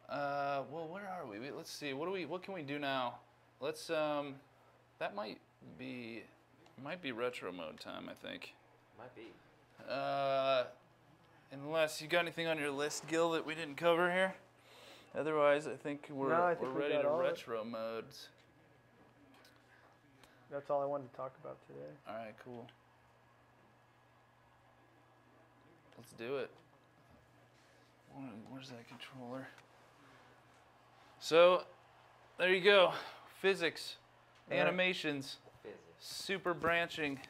Well, where are we? Let's see. What can we do now? Let's that might be retro mode time, I think. Might be. Unless you got anything on your list, Gil, that we didn't cover here. Otherwise, I think we're No, I think we ready got to all of it. retro modes. That's all I wanted to talk about today. All right, cool. Let's do it. Where's that controller? So, there you go. Physics, All right. animations, Physics. super branching,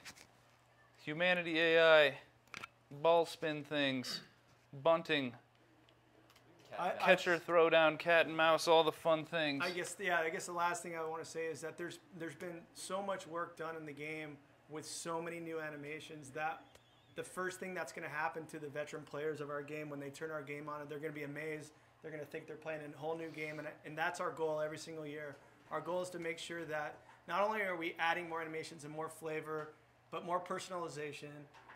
humanity AI, ball spin things, bunting, catcher, throw down, cat and mouse, all the fun things. I guess the last thing I want to say is that there's been so much work done in the game with so many new animations that the first thing that's going to happen to the veteran players of our game when they turn our game on, they're going to be amazed. They're going to think they're playing a whole new game, and that's our goal every single year. Our goal is to make sure that not only are we adding more animations and more flavor, but more personalization.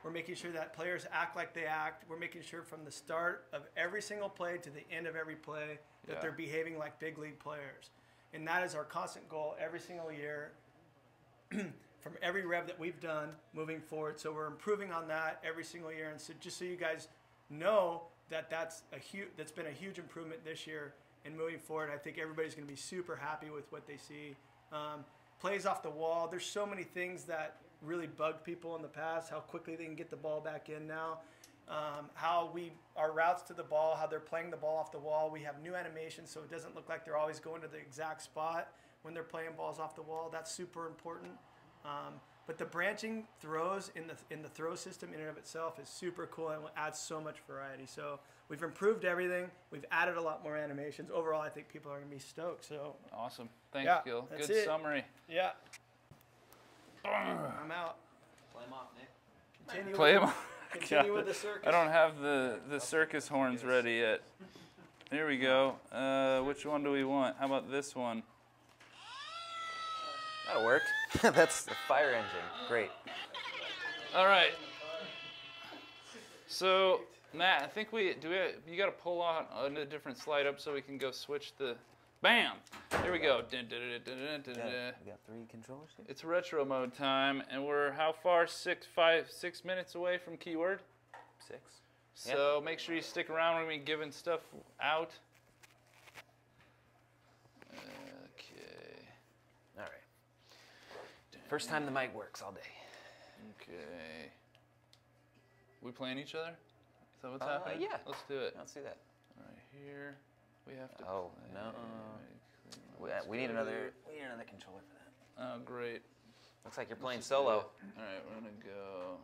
We're making sure that players act like they act. We're making sure from the start of every single play to the end of every play that Yeah. they're behaving like big league players. And that is our constant goal every single year from every rev that we've done moving forward. So we're improving on that every single year. And so just so you guys know that that's been a huge improvement this year and moving forward. I think everybody's going to be super happy with what they see. Plays off the wall. There's so many things that really bugged people in the past, how quickly they can get the ball back in now, how our routes to the ball, how they're playing the ball off the wall. We have new animations, so it doesn't look like they're always going to the exact spot when they're playing balls off the wall. That's super important. But the branching throws in the throw system in and of itself is super cool and adds so much variety. So we've improved everything. We've added a lot more animations. Overall, I think people are going to be stoked. So Awesome. Thanks, Yeah, Gil. that's Good it. summary. yeah, I'm out. Play 'em off, Nick. Continue Play with, him. continue with the circus. I don't have the circus horns ready yet. Here we go. Which one do we want? How about this one? That'll work. That's the fire engine. Great. All right. So, Matt, I think you got to pull on a different slide up so we can go switch the. Bam! Here we go. Dun, dun, dun, dun, dun, dun, dun. We got 3 controllers here. It's retro mode time, and we're how far? 6 minutes away from keyword. 6. So make sure you stick around when we're giving stuff out. Okay. All right. First time the mic works all day. Okay. We playing each other? Is that what's happening? Yeah. Let's do it. Let's see that. Right here. We have to. Oh, play. no. We need another controller for that. Oh, great. Looks like you're Let's playing just do solo. it. All right, we're gonna go.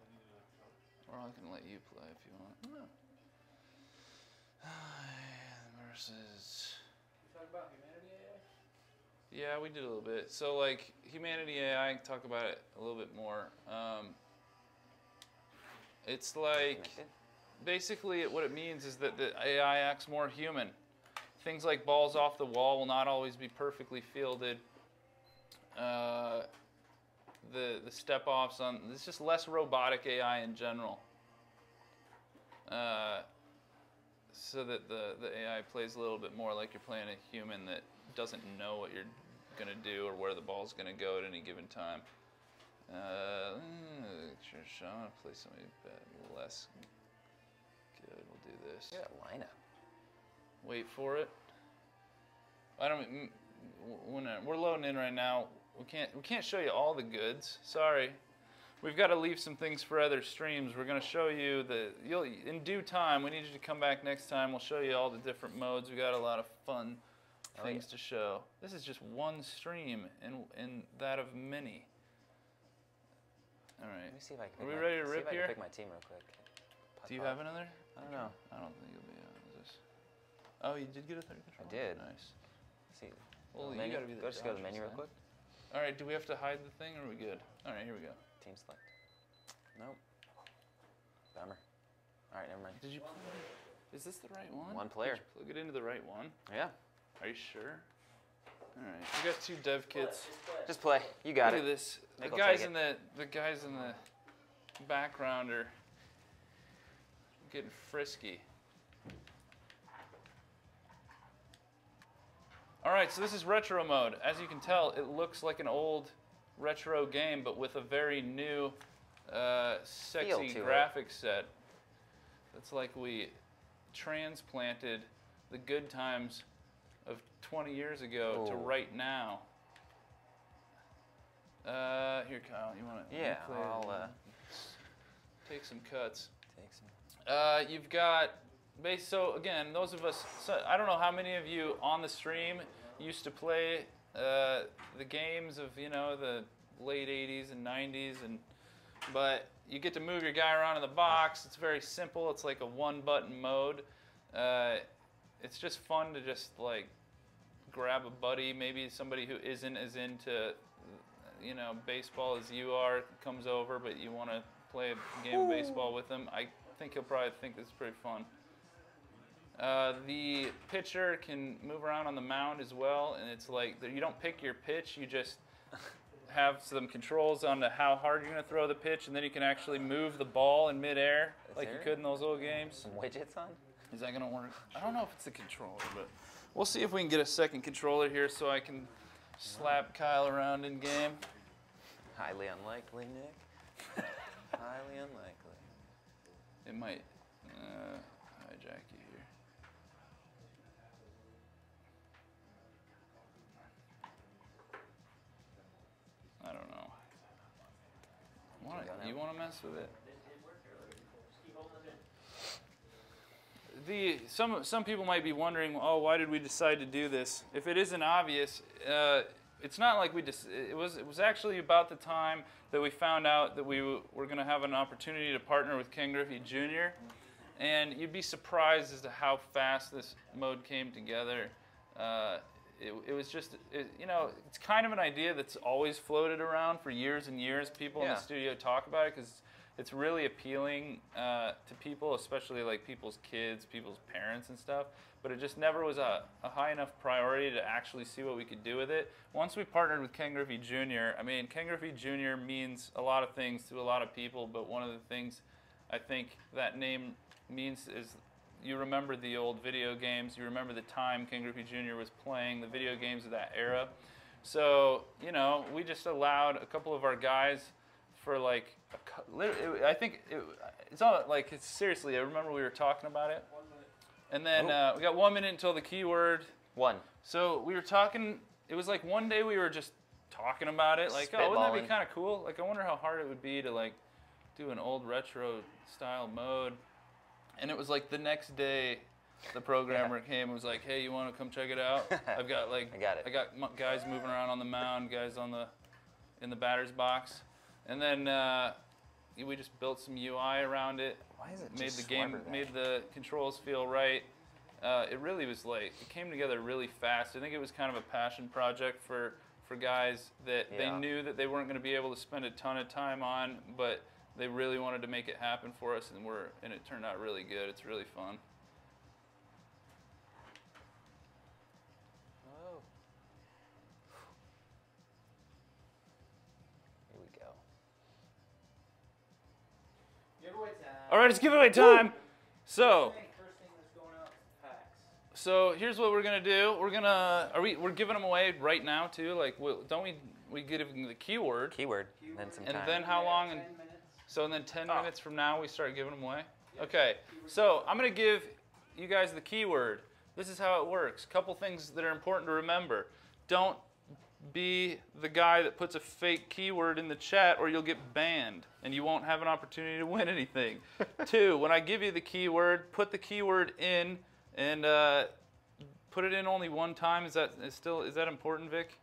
Or I can let you play if you want. Versus. Talk about humanity AI? Yeah, we did a little bit. So, like, Humanity AI, I can talk about it a little bit more. It's like, Connected? basically, what it means is that the AI acts more human. Things like balls off the wall will not always be perfectly fielded. The step offs on, it's just less robotic AI in general. so that the AI plays a little bit more like you're playing a human that doesn't know what you're going to do or where the ball's going to go at any given time. I'm going to play somebody less good. We'll do this. Look at that lineup. Wait for it. I don't. When we're loading in right now, we can't show you all the goods. Sorry, we've got to leave some things for other streams. We're gonna show you in due time. We need you to come back next time. We'll show you all the different modes. We got a lot of fun things to show. This is just one stream in that of many. All right. Let me see if I can. Are we ready to rip here? Pick my team real quick. Do you have another? I don't know. I don't think you'll be able to this. Oh, you did get a third controller? I did. Nice. See. Well, you menu. gotta be the Just go to the menu real Dodgers, quick. All right, do we have to hide the thing, or are we good? All right, here we go. Team select. Nope. Bummer. All right, never mind. Did you plug it? Is this the right one? One player. Did you plug it into the right one? Yeah. Are you sure? All right, we got 2 dev kits. Just play. You got Look it. at this. The Nick will guys take in the guys in the background are getting frisky. All right, so this is retro mode. As you can tell, it looks like an old retro game, but with a very new, sexy to it. graphic set. It's like we transplanted the good times of 20 years ago to Ooh. right now. Here, Kyle, you want to? Yeah, I'll take some cuts. take some. You've got so again, those of us. So I don't know how many of you on the stream used to play the games of the late 80s and 90s, but you get to move your guy around in the box. It's very simple. It's like a one-button mode. It's just fun to just like grab a buddy, maybe somebody who isn't as into baseball as you are, comes over, but you want to play a game of baseball with them. I think he'll probably think this is pretty fun. The pitcher can move around on the mound as well, and it's like you don't pick your pitch, you just have some controls on how hard you're going to throw the pitch, and then you can actually move the ball in midair like you could in those old games. Some widgets on? Is that going to work? I don't know if it's a controller, but we'll see if we can get a second controller here so I can slap Kyle around in game. Highly unlikely, Nick. Highly unlikely. It might hijack you here. I don't know. You want to mess with it? Some people might be wondering, oh, why did we decide to do this? If it isn't obvious, it's not like it was actually about the time that we found out that we were going to have an opportunity to partner with Ken Griffey Jr. And you'd be surprised as to how fast this mode came together. It was just, it's kind of an idea that's always floated around for years and years. People in the studio talk about it because it's really appealing to people, especially like people's kids, people's parents and stuff. But it just never was a high enough priority to actually see what we could do with it. Once we partnered with Ken Griffey Jr., I mean, Ken Griffey Jr. means a lot of things to a lot of people, but one of the things I think that name means is you remember the old video games. You remember the time Ken Griffey Jr. was playing the video games of that era. So, we just allowed a couple of our guys for like, I think it's all like, it's seriously, I remember we were talking about it. And then we got 1 minute until the keyword. One. So we were talking, it was like one day we were just talking about it. Like, oh, wouldn't that be kind of cool? Like, I wonder how hard it would be to like do an old retro style mode. And it was like the next day, the programmer came and was like, "Hey, you want to come check it out? I've got like, I got guys moving around on the mound, guys in the batter's box, and then we just built some UI around it. Why is it made just the game, made the controls feel right. It really was like it came together really fast. I think it was kind of a passion project for guys that they knew that they weren't going to be able to spend a ton of time on, but they really wanted to make it happen for us, and it turned out really good. It's really fun. Oh. Here we go. Giveaway time. All right, it's giveaway time. So here's what we're gonna do. We're giving them away right now too. Like, don't we give them the keyword? Keyword. And then some And time. then how long? And so then 10 minutes from now we start giving them away. Okay. So I'm gonna give you guys the keyword. This is how it works. Couple things that are important to remember. Don't be the guy that puts a fake keyword in the chat or you'll get banned and you won't have an opportunity to win anything. 2, when I give you the keyword, put the keyword in and put it in only one time. Is that important, Vic?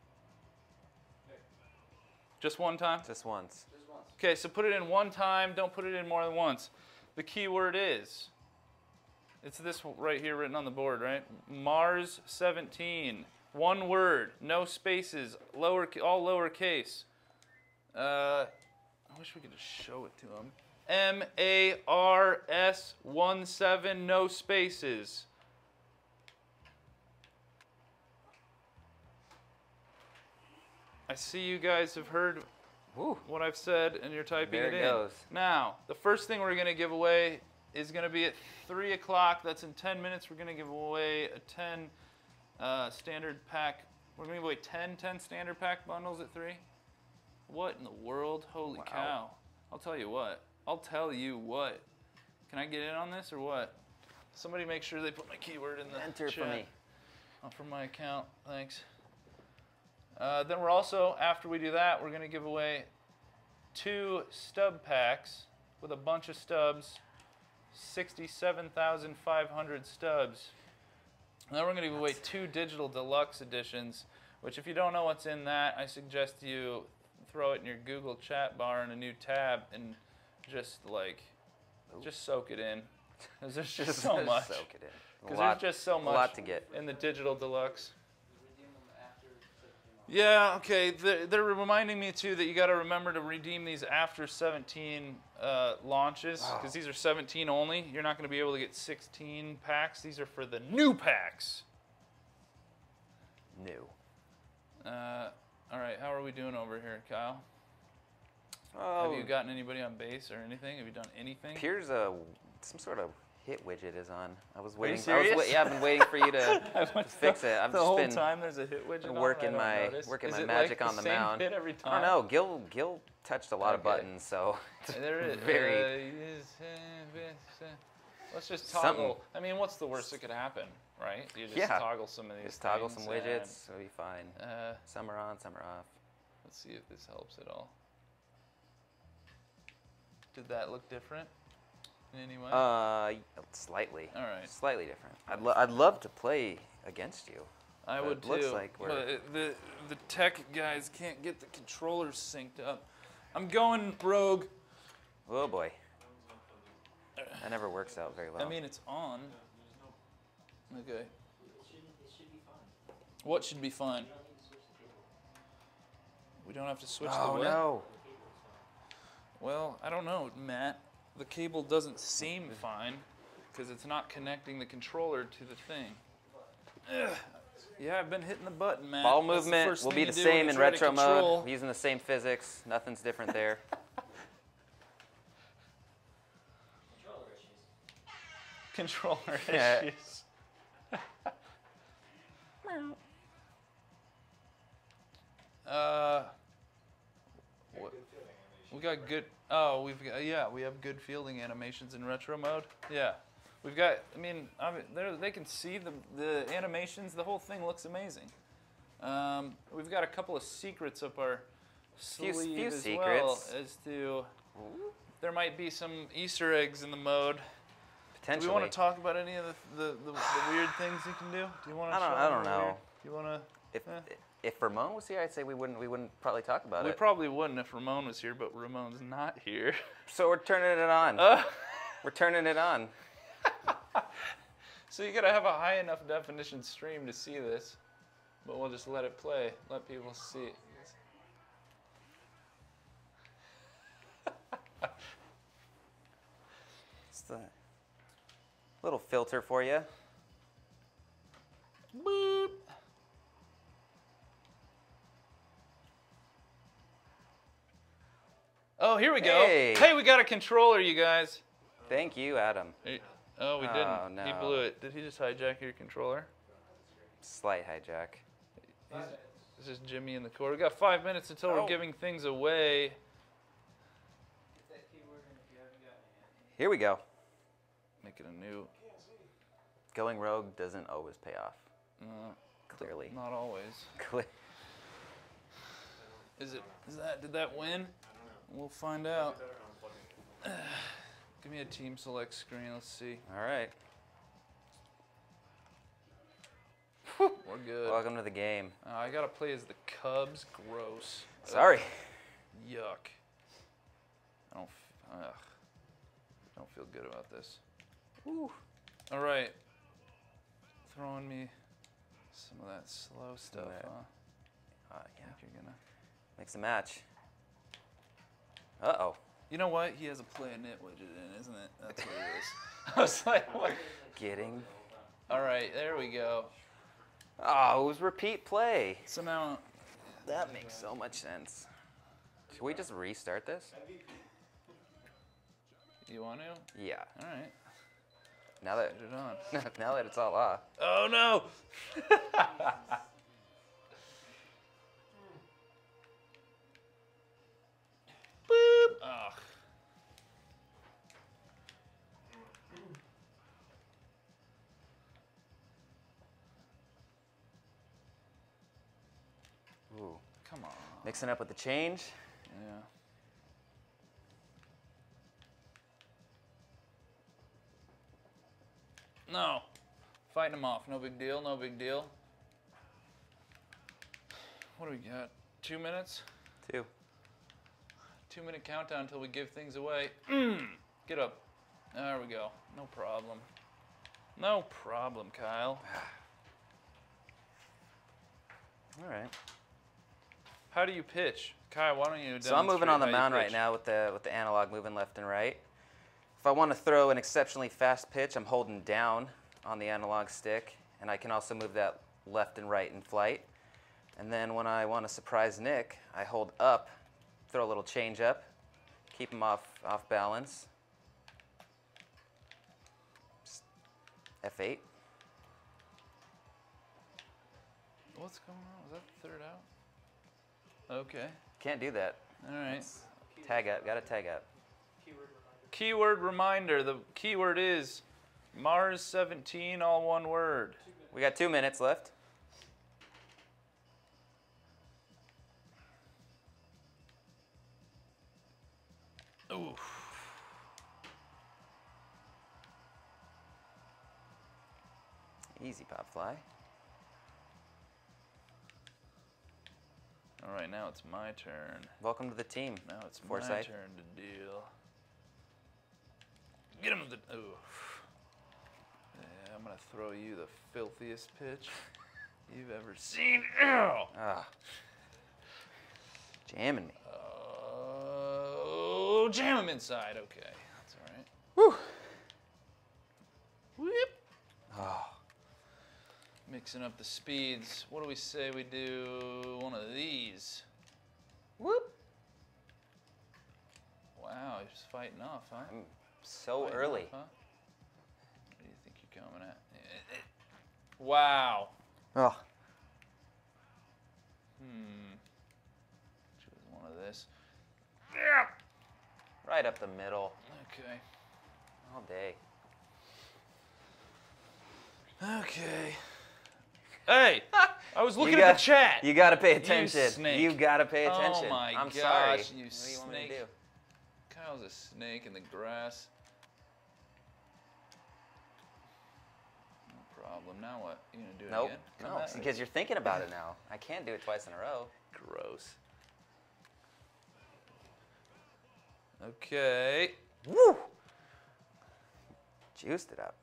Just one time? Just once. Okay, so put it in one time. Don't put it in more than once. The keyword is, it's this right here written on the board, right? Mars 17. One word, no spaces, all lowercase. I wish we could just show it to them. MARS 17, no spaces. I see you guys have heard what I've said and you're typing There it it in. goes. Now, the first thing we're going to give away is going to be at 3 o'clock. That's in 10 minutes. We're going to give away a 10 standard pack. We're going to give away 10 standard pack bundles at 3. What in the world? Holy cow. I'll tell you what. Can I get in on this or what? Somebody make sure they put my keyword in the Enter chat. for me. From my account. Thanks. Then we're also, after we do that, we're going to give away 2 stub packs with a bunch of stubs. 67,500 stubs. And then we're going to give away 2 digital deluxe editions, which if you don't know what's in that, I suggest you throw it in your Google chat bar in a new tab and just soak it in. Because there's just so much. Soak it in. Because there's just so much A lot to get. in the digital deluxe. Yeah, okay. They're reminding me too that you got to remember to redeem these after 17 launches because these are 17 only. You're not going to be able to get 16 packs. These are for the new packs. New. All right, how are we doing over here, Kyle? Oh, Have you gotten anybody on base or anything? Have you done anything? Here's some sort of hit widget is on. I was waiting. serious? I've been waiting for you to fix it. I've the just whole been time there's a hit widget on, working I don't my notice. working Is my it magic like on the same mound. hit every I time? don't know. Gil touched a lot of Okay. buttons, so it's There it is. very. Let's just Something. toggle. I mean, what's the worst that could happen, right? You just Yeah. toggle some of these. Just toggle some things widgets. It'll be fine. and, Some are on, some are off. let's see if this helps at all. Did that look different in any way? Slightly. All right. Slightly different. I'd love to play against you. I but would it looks too. like we're- But the tech guys can't get the controllers synced up. I'm going rogue. Oh boy. That never works out very well. I mean, it's on. Okay. What should be fine? We don't have to switch the oh what? no. Well, I don't know, Matt. The cable doesn't seem fine because it's not connecting the controller to the thing. Ugh. Yeah, I've been hitting the button, Matt. Ball That's the movement first will thing be you the do when same you in try to retro control. mode. We're using the same physics. Nothing's different there. Controller Yeah. issues. What? We got good. Oh, we have good fielding animations in retro mode. Yeah, we've got. I mean, they can see the animations. The whole thing looks amazing. We've got a couple of secrets up our sleeve few as secrets. well as to. There might be some Easter eggs in the mode. Do we Potentially. want to talk about any of the weird things you can do? Do you want to? I don't know. Do you want to? If Ramon was here, I'd say we wouldn't probably talk about We it. probably wouldn't if Ramon was here, but Ramon's not here. So we're turning it on. We're turning it on. So you gotta have a high enough definition stream to see this, but we'll just let it play, let people see it. Just a little filter for you. Boop. Oh, here we go. Hey. Hey, we got a controller, you guys. Thank you, Adam. Oh, we Oh, didn't. He no. blew it. Did he just hijack your controller? Slight hijack. This is Jimmy in the corner. We got 5 minutes until we're Oh. giving things away. Here we go. Making a new. Going rogue doesn't always pay off. Clearly. Not always. Is it? Did that win? We'll find out. Give me a team select screen. Let's see. All right. We're good. Welcome to the game. I gotta play as the Cubs. Gross. Sorry. Yuck. Don't feel good about this. Woo. All right. Throwing me some of that slow stuff, that. huh? Yeah. You're gonna. Makes a match. Uh-oh. You know what? He has a play a nit widget in, isn't it? That's what it is. I was like, what? Getting. All right, there we go. Oh, it was repeat play. So now, That makes so much sense. Should we just restart this? you want to? Yeah. All right, Now that put it on. now that it's all off. Oh no! Boop! Ugh. Ooh. Come on. Mixing up with the change. Yeah. No. Fighting him off. No big deal. No big deal. What do we got? 2 minutes? 2. 2-minute countdown until we give things away. Get up. There we go. No problem. No problem, Kyle. All right. How do you pitch? Kyle, why don't you So I'm moving on the demonstrate how you mound right pitch? now with the analog moving left and right. If I want to throw an exceptionally fast pitch, I'm holding down on the analog stick, and I can also move that left and right in flight. And then when I want to surprise Nick, I hold up, throw a little change up, keep him off balance. Just F8. What's going on? Was that the third out? Okay. Can't do that. All right. Tag up. Got to tag up. Keyword reminder. The keyword is Mars 17, all one word. We got 2 minutes left. Ooh. Easy pop fly. All right, now it's my turn. Welcome to the team. Now it's my Foresight. turn to deal. Get him with the. Ooh. Yeah, I'm gonna throw you the filthiest pitch you've ever seen. Ow! Ah. Jamming me. Oh, jam him inside. Okay, that's all right. Woo. Whip. Oh. Mixing up the speeds. What do we say we do one of these? Whoop. Wow, he's just fighting off, huh? I'm so Fighting early. off, huh? What do you think you're coming at? Wow. Oh. Choose one of this. Right up the middle. Okay. All day. Okay. Hey, I was looking You at got- the chat. You gotta pay attention. snake. You gotta pay Oh attention. my I'm gosh, sorry. you What do you want me snake. to do? Kyle's a snake in the grass. No problem. Now what? You gonna do it Nope. again? Come No, at me. because you're thinking about it now. I can't do it twice in a row. Gross. Okay. Woo! Juiced it up.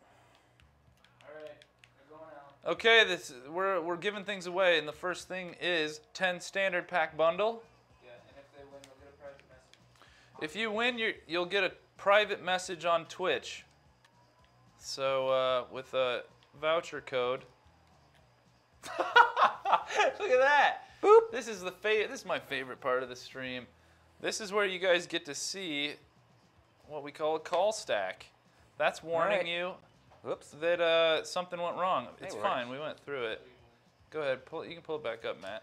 Okay, we're giving things away, and the first thing is 10 standard pack bundle. Yeah, and if they win, they'll get a private message. If you win, you'll get a private message on Twitch. So with a voucher code. Look at that! Boop. This is this is my favorite part of the stream. This is where you guys get to see what we call a call stack. That's warning right. you Whoops. that something went wrong. It's we're- fine. We went through it. Go ahead. You can pull it back up, Matt.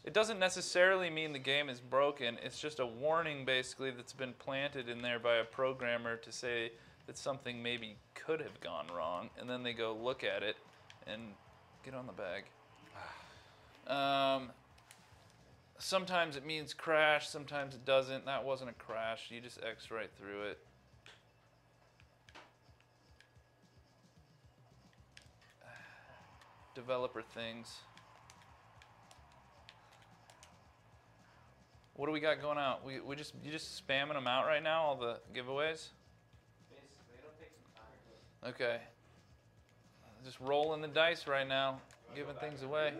It doesn't necessarily mean the game is broken. It's just a warning, basically, that's been planted in there by a programmer to say that something maybe could have gone wrong, and then they go look at it and get on the bag. Sometimes it means crash, sometimes it doesn't. That wasn't a crash. You just X right through it. Developer things. What do we got going out? You just spamming them out right now, all the giveaways? Basically, it'll take some time. Okay. Just rolling the dice right now, giving things away.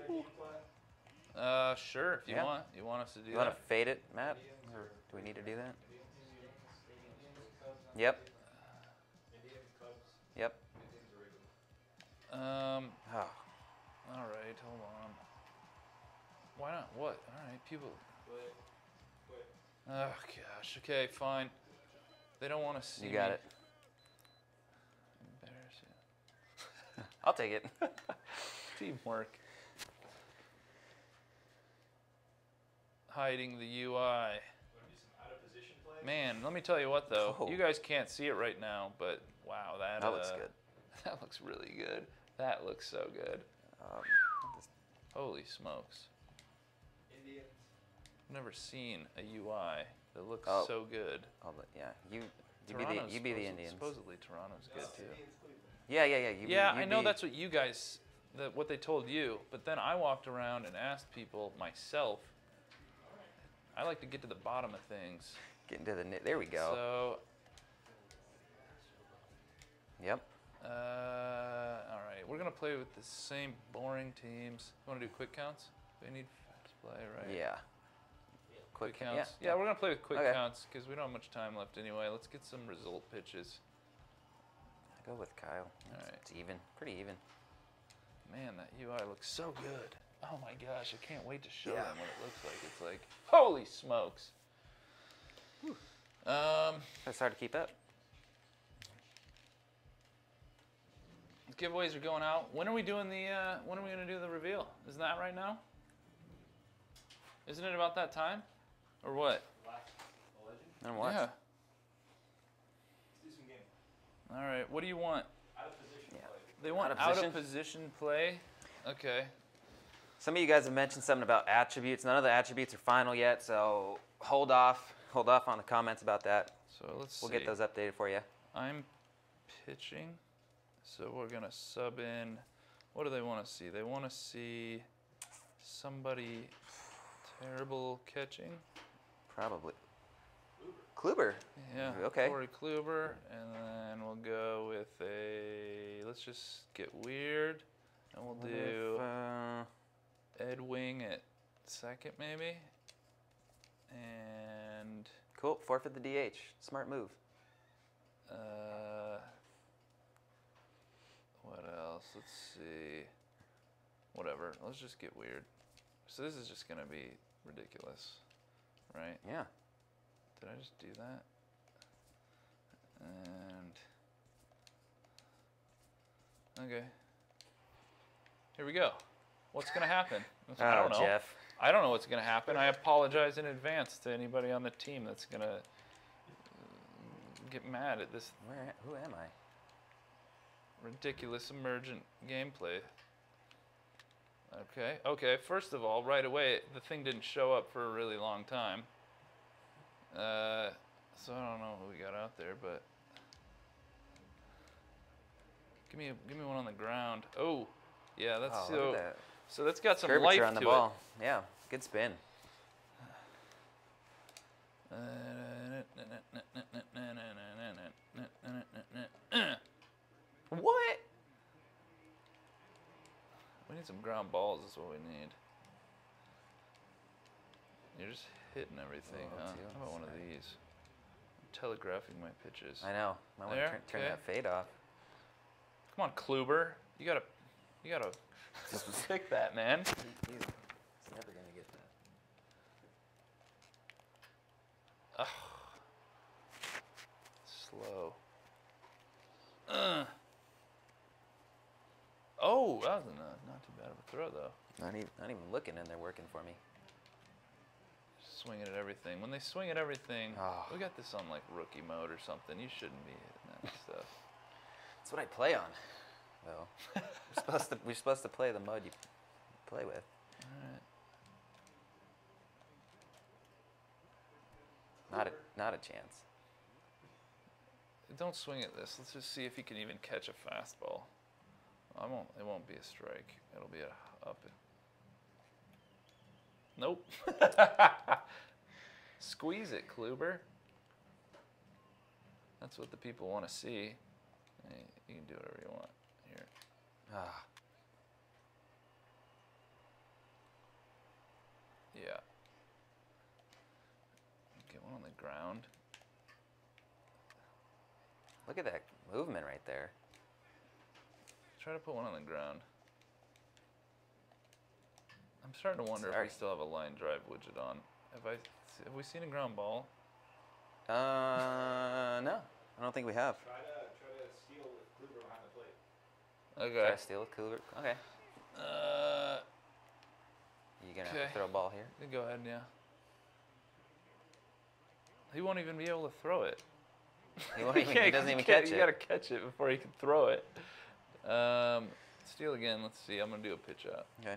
Sure, if you Yeah. want. You want us to do You want to that? fade it, Matt? Or do we need to do that? Yep. Yep. Oh, all right, hold on. Why not? What? All right, people. Oh gosh. Okay, fine. They don't want to see You got me. it. Embarrassing. I'll take it. Teamwork. Hiding the UI. Man, let me tell you what though. Oh. You guys can't see it right now, but wow, that Looks good. That looks really good. That looks so good. Holy smokes. I've never seen a UI that looks Oh. so good. Yeah, you be Toronto's the Indians. Supposedly Toronto's good too. Yeah. I know that's what you guys, what they told you, but then I walked around and asked people myself. I like to get to the bottom of things. Getting to the there we go. So, Yep. all right, we're gonna play with the same boring teams. You want to do quick counts? We need fast play, right? Yeah. Quick yeah. counts. Yeah, we're gonna play with quick Okay. counts because we don't have much time left anyway. Let's get some result pitches. Go with Kyle. All right. It's even. Pretty even. Man, that UI looks so good. Oh my gosh, I can't wait to show Yeah. them what it looks like. It's like, holy smokes. It's hard to keep up. Giveaways are going out. When are we doing the, when are we gonna do the reveal? Isn't that right now? Isn't it about that time? Or what? And watch. Yeah. All right, what do you want? Yeah. They want Out of out of position play. Okay. Some of you guys have mentioned something about attributes. None of the attributes are final yet, so hold off. Hold off on the comments about that. So let's We'll see. get those updated for you. I'm pitching, so we're gonna sub in. What do they want to see? They want to see somebody terrible catching. Probably. Kluber. Yeah. Okay. Corey Kluber, and then we'll go with a. Let's just get weird, and we'll do Ed Wing at second maybe, and Cool. Forfeit the DH. Smart move. what else? Let's see. Whatever. Let's just get weird. So this is just gonna be ridiculous, right? Yeah. Did I just do that? And okay. Here we go. What's gonna happen? I don't know. Jeff. I don't know what's gonna happen. I apologize in advance to anybody on the team that's gonna get mad at this Who am I? ridiculous emergent gameplay. Okay. Okay. First of all, right away, the thing didn't show up for a really long time. So I don't know who we got out there, but give me one on the ground. Oh, yeah, that's Oh, so. look at that. So that's got some Curvature life on the to ball. Yeah. Good spin. What? We need some ground balls. Is what we need. You're just hitting everything, Oh, huh? too. How about one of these? I'm telegraphing my pitches. I know. Might want to There? turn Okay. that fade off. Come on, Kluber. You gotta pick that, man. He's never gonna get that. Slow. Not even looking, and they're working for me. Swinging at everything. When they swing at everything, Oh. we got this on like rookie mode or something. You shouldn't be hitting that stuff. That's what I play on, though. We're supposed to play the mode you play with. All right. Not a chance. Don't swing at this. Let's just see if he can even catch a fastball. It won't be a strike. It'll be a up. Nope. Squeeze it, Kluber. That's what the people want to see. Hey, you can do whatever you want. Here. Ah. Yeah. Get one on the ground. Look at that movement right there. Try to put one on the ground. I'm starting to wonder if Sorry. we still have a line drive widget on. Have we seen a ground ball? No, I don't think we have. Try to steal with Kluber behind the plate. Try Okay. to steal a Kluber. Okay. You gonna have Okay. to throw a ball here? You go ahead, yeah. He won't even be able to throw it. He doesn't even catch it. You gotta catch it before he can throw it. Steal again. Let's see. I'm gonna do a pitch out. Okay.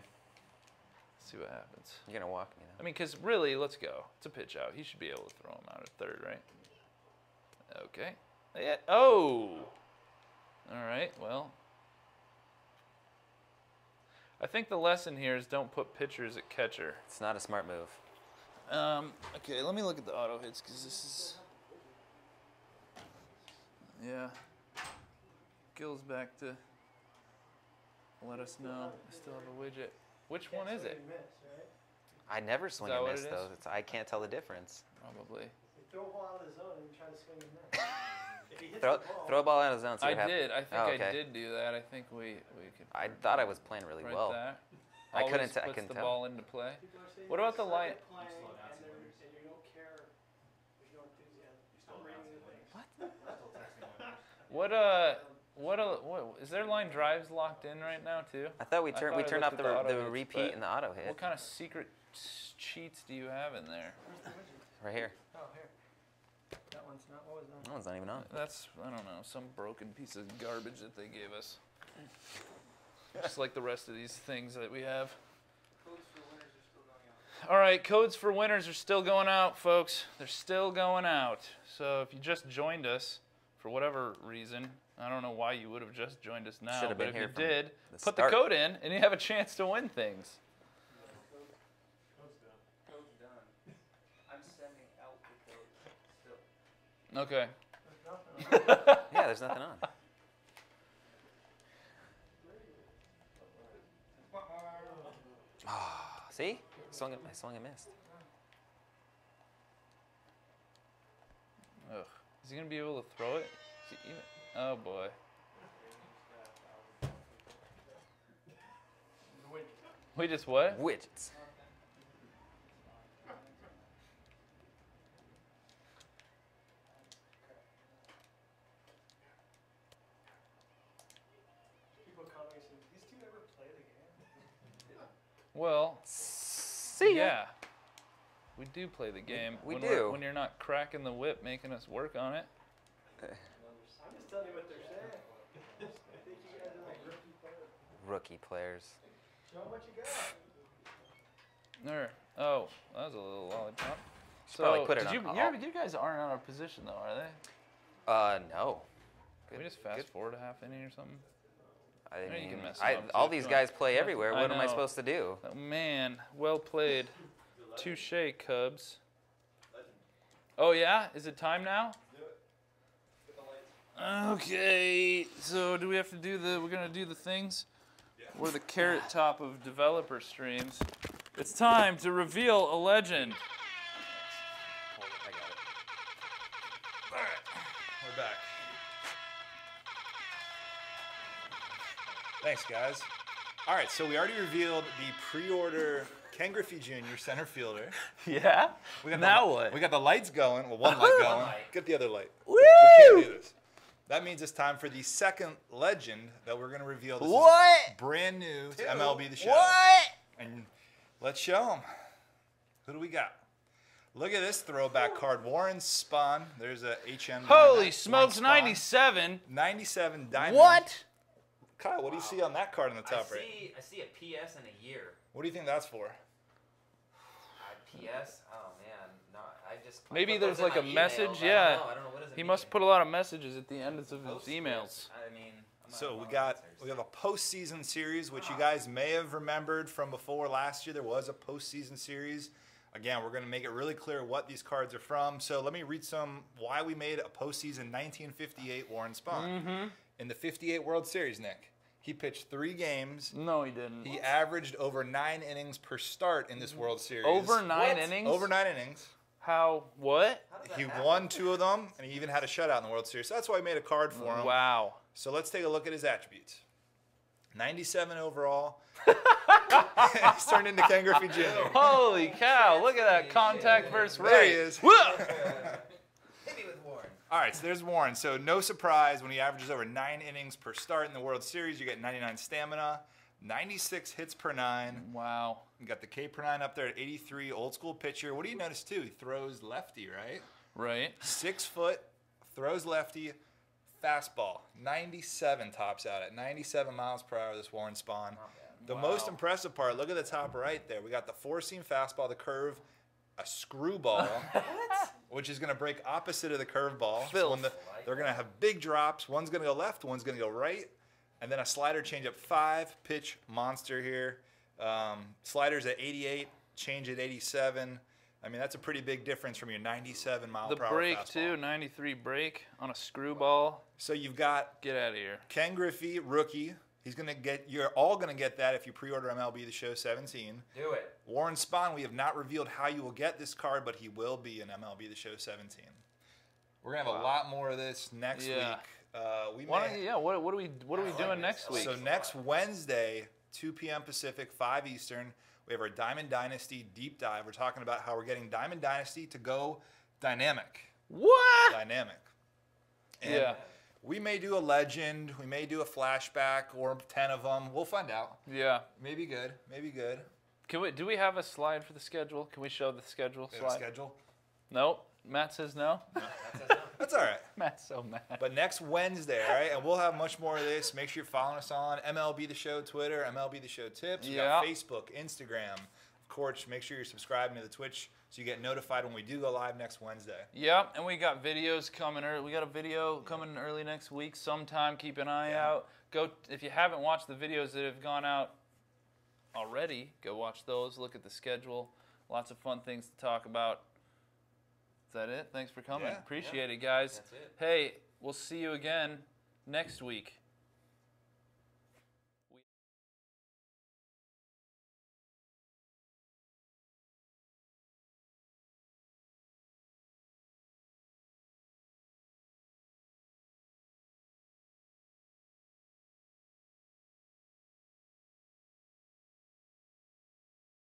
See what happens. You're gonna walk me I mean, because really, let's go. It's a pitch out. He should be able to throw him out at third, right? Okay. Yeah. Oh! All right, well. I think the lesson here is don't put pitchers at catcher. It's not a smart move. Okay, let me look at the auto hits, because this is... Yeah. Gil's back to let us know. I still have a widget. Which one is it? Miss, right? I never swing that and what miss it though. is? I can't tell the difference. Probably. You throw a ball out of the zone and you try to swing and miss. If he hits Throw the ball, throw a ball out of the zone. See I what happens. did. I think Oh, I okay. did do that. I think we could I thought I was playing really right well. there. I couldn't Always t- I puts couldn't the tell. ball into play. people are saying What about the suck light? at playing and you don't care. There's no enthusiasm. I'm reading the things. What is there line drives locked in right now too? I thought we I turned thought I turned looked off at the auto the hits, repeat but and the auto hit What kind of secret cheats do you have in there? right here. Oh, here. That one's not. What was that? That one's not even on. That's, I don't know, some broken piece of garbage that they gave us. Just like the rest of these things that we have. Codes for winners are still going out. All right, codes for winners are still going out, folks. They're still going out. So if you just joined us for whatever reason, I don't know why you would have just joined us now, Should have but been if here you from did, the put start. the code in and you have a chance to win things. Code's done. I'm sending out the code still. Okay. Yeah, there's nothing on. Ah, see? I swung and missed. Ugh. Is he gonna be able to throw it? Is he even? Oh boy. We just what? Widgets. People commenting saying, these two ever play the game? Well, See ya. yeah. We do play the game. we when do. When you're not cracking the whip, making us work on it. I'm just telling you what they're saying. I think you guys are like rookie players. Rookie players. Show 'em what you got. There. Oh, that was a little lollipop. Should probably put it did on you, all. you guys aren't out of position though, are they? No. Can we just fast forward a half inning or something? I you mean, can mess them up, too, all if these you guys want. play everywhere. I What am I know. supposed to do? Oh, man, well played. Touche, Cubs. Oh yeah, is it time now? Okay, so do we have to do we're gonna do the things? We're the carrot top of developer streams. It's time to reveal a legend. I got it. We're back. Thanks, guys. All right, so we already revealed the pre-order Ken Griffey Jr. center fielder. Yeah? We got Now the, what? We got the lights going. Well, one light going. Get the other light. Woo! We can't do this. That means it's time for the second legend that we're going to reveal. This is What? brand new to MLB The Show. What? And let's show them. Who do we got? Look at this throwback card. Warren Spahn. There's a HM. Holy smokes, 97. 97 diamond. What? Kyle, what do you see on that card on the top right? I see a PS and a year. What do you think that's for? PS? Oh man, no. I just. Maybe put there's those in like a my emails. message. I Yeah. don't know. What does it He mean? must put a lot of messages at the end of his Postscript. emails. I mean. I'm not So we following have a postseason series, which you guys may have remembered from before last year. There was a postseason series. Again, we're going to make it really clear what these cards are from. So let me read why we made a postseason 1958 Warren Spahn. In the 58 World Series, Nick, he pitched 3 games. No, he didn't. He averaged over 9 innings per start in this World Series. Over 9 innings? Over 9 innings. How? What? He won 2 of them, and he even had a shutout in the World Series. So that's why we made a card for him. Wow. So let's take a look at his attributes. 97 overall. He's turned into Ken Griffey Jr. Holy cow! Look at that contact versus right. There he is. Whoa! Hit me with Warren. All right, so there's Warren. So no surprise when he averages over 9 innings per start in the World Series. You get 99 stamina, 96 hits per 9. Wow. You got the K per 9 up there at 83. Old school pitcher. What do you notice too? He throws lefty, right? Right. 6 foot, throws lefty, fastball. 97 tops out at 97 miles per hour. This Warren Spahn. The most impressive part, look at the top right there. We got the 4-seam fastball, the curve, a screwball, which is going to break opposite of the curveball. So they're going to have big drops. One's going to go left, one's going to go right. And then a slider changeup, 5-pitch monster here. Sliders at 88, change at 87. I mean, that's a pretty big difference from your 97 mile per hour The break, fastball. too, 93 break on a screwball. So you've got Get out of here. Ken Griffey, rookie. You're all going to get that if you pre-order MLB The Show 17. Do it. Warren Spahn, we have not revealed how you will get this card, but he will be in MLB The Show 17. We're going to have a lot more of this next week. What are we doing next week? So next Wednesday, 2 p.m. Pacific, 5 Eastern, we have our Diamond Dynasty deep dive. We're talking about how we're getting Diamond Dynasty to go dynamic. What? Dynamic. And we may do a legend. We may do a flashback or 10 of them. We'll find out. Yeah. Maybe good. Maybe good. Do we have a slide for the schedule? Can we show the schedule We have a slide? schedule? Nope. Matt says no. That's all right. Matt's so mad. But next Wednesday, all right, and we'll have much more of this. Make sure you're following us on MLB The Show Twitter, MLB The Show Tips. We got Facebook, Instagram. Of course, make sure you're subscribing to the Twitch so you get notified when we do go live next Wednesday. Yep, and we got videos coming early. We got a video coming early next week sometime. Keep an eye out. If you haven't watched the videos that have gone out already, go watch those. Look at the schedule. Lots of fun things to talk about. Is that it? Thanks for coming. Yeah. Appreciate it, guys. That's it. Hey, we'll see you again next week.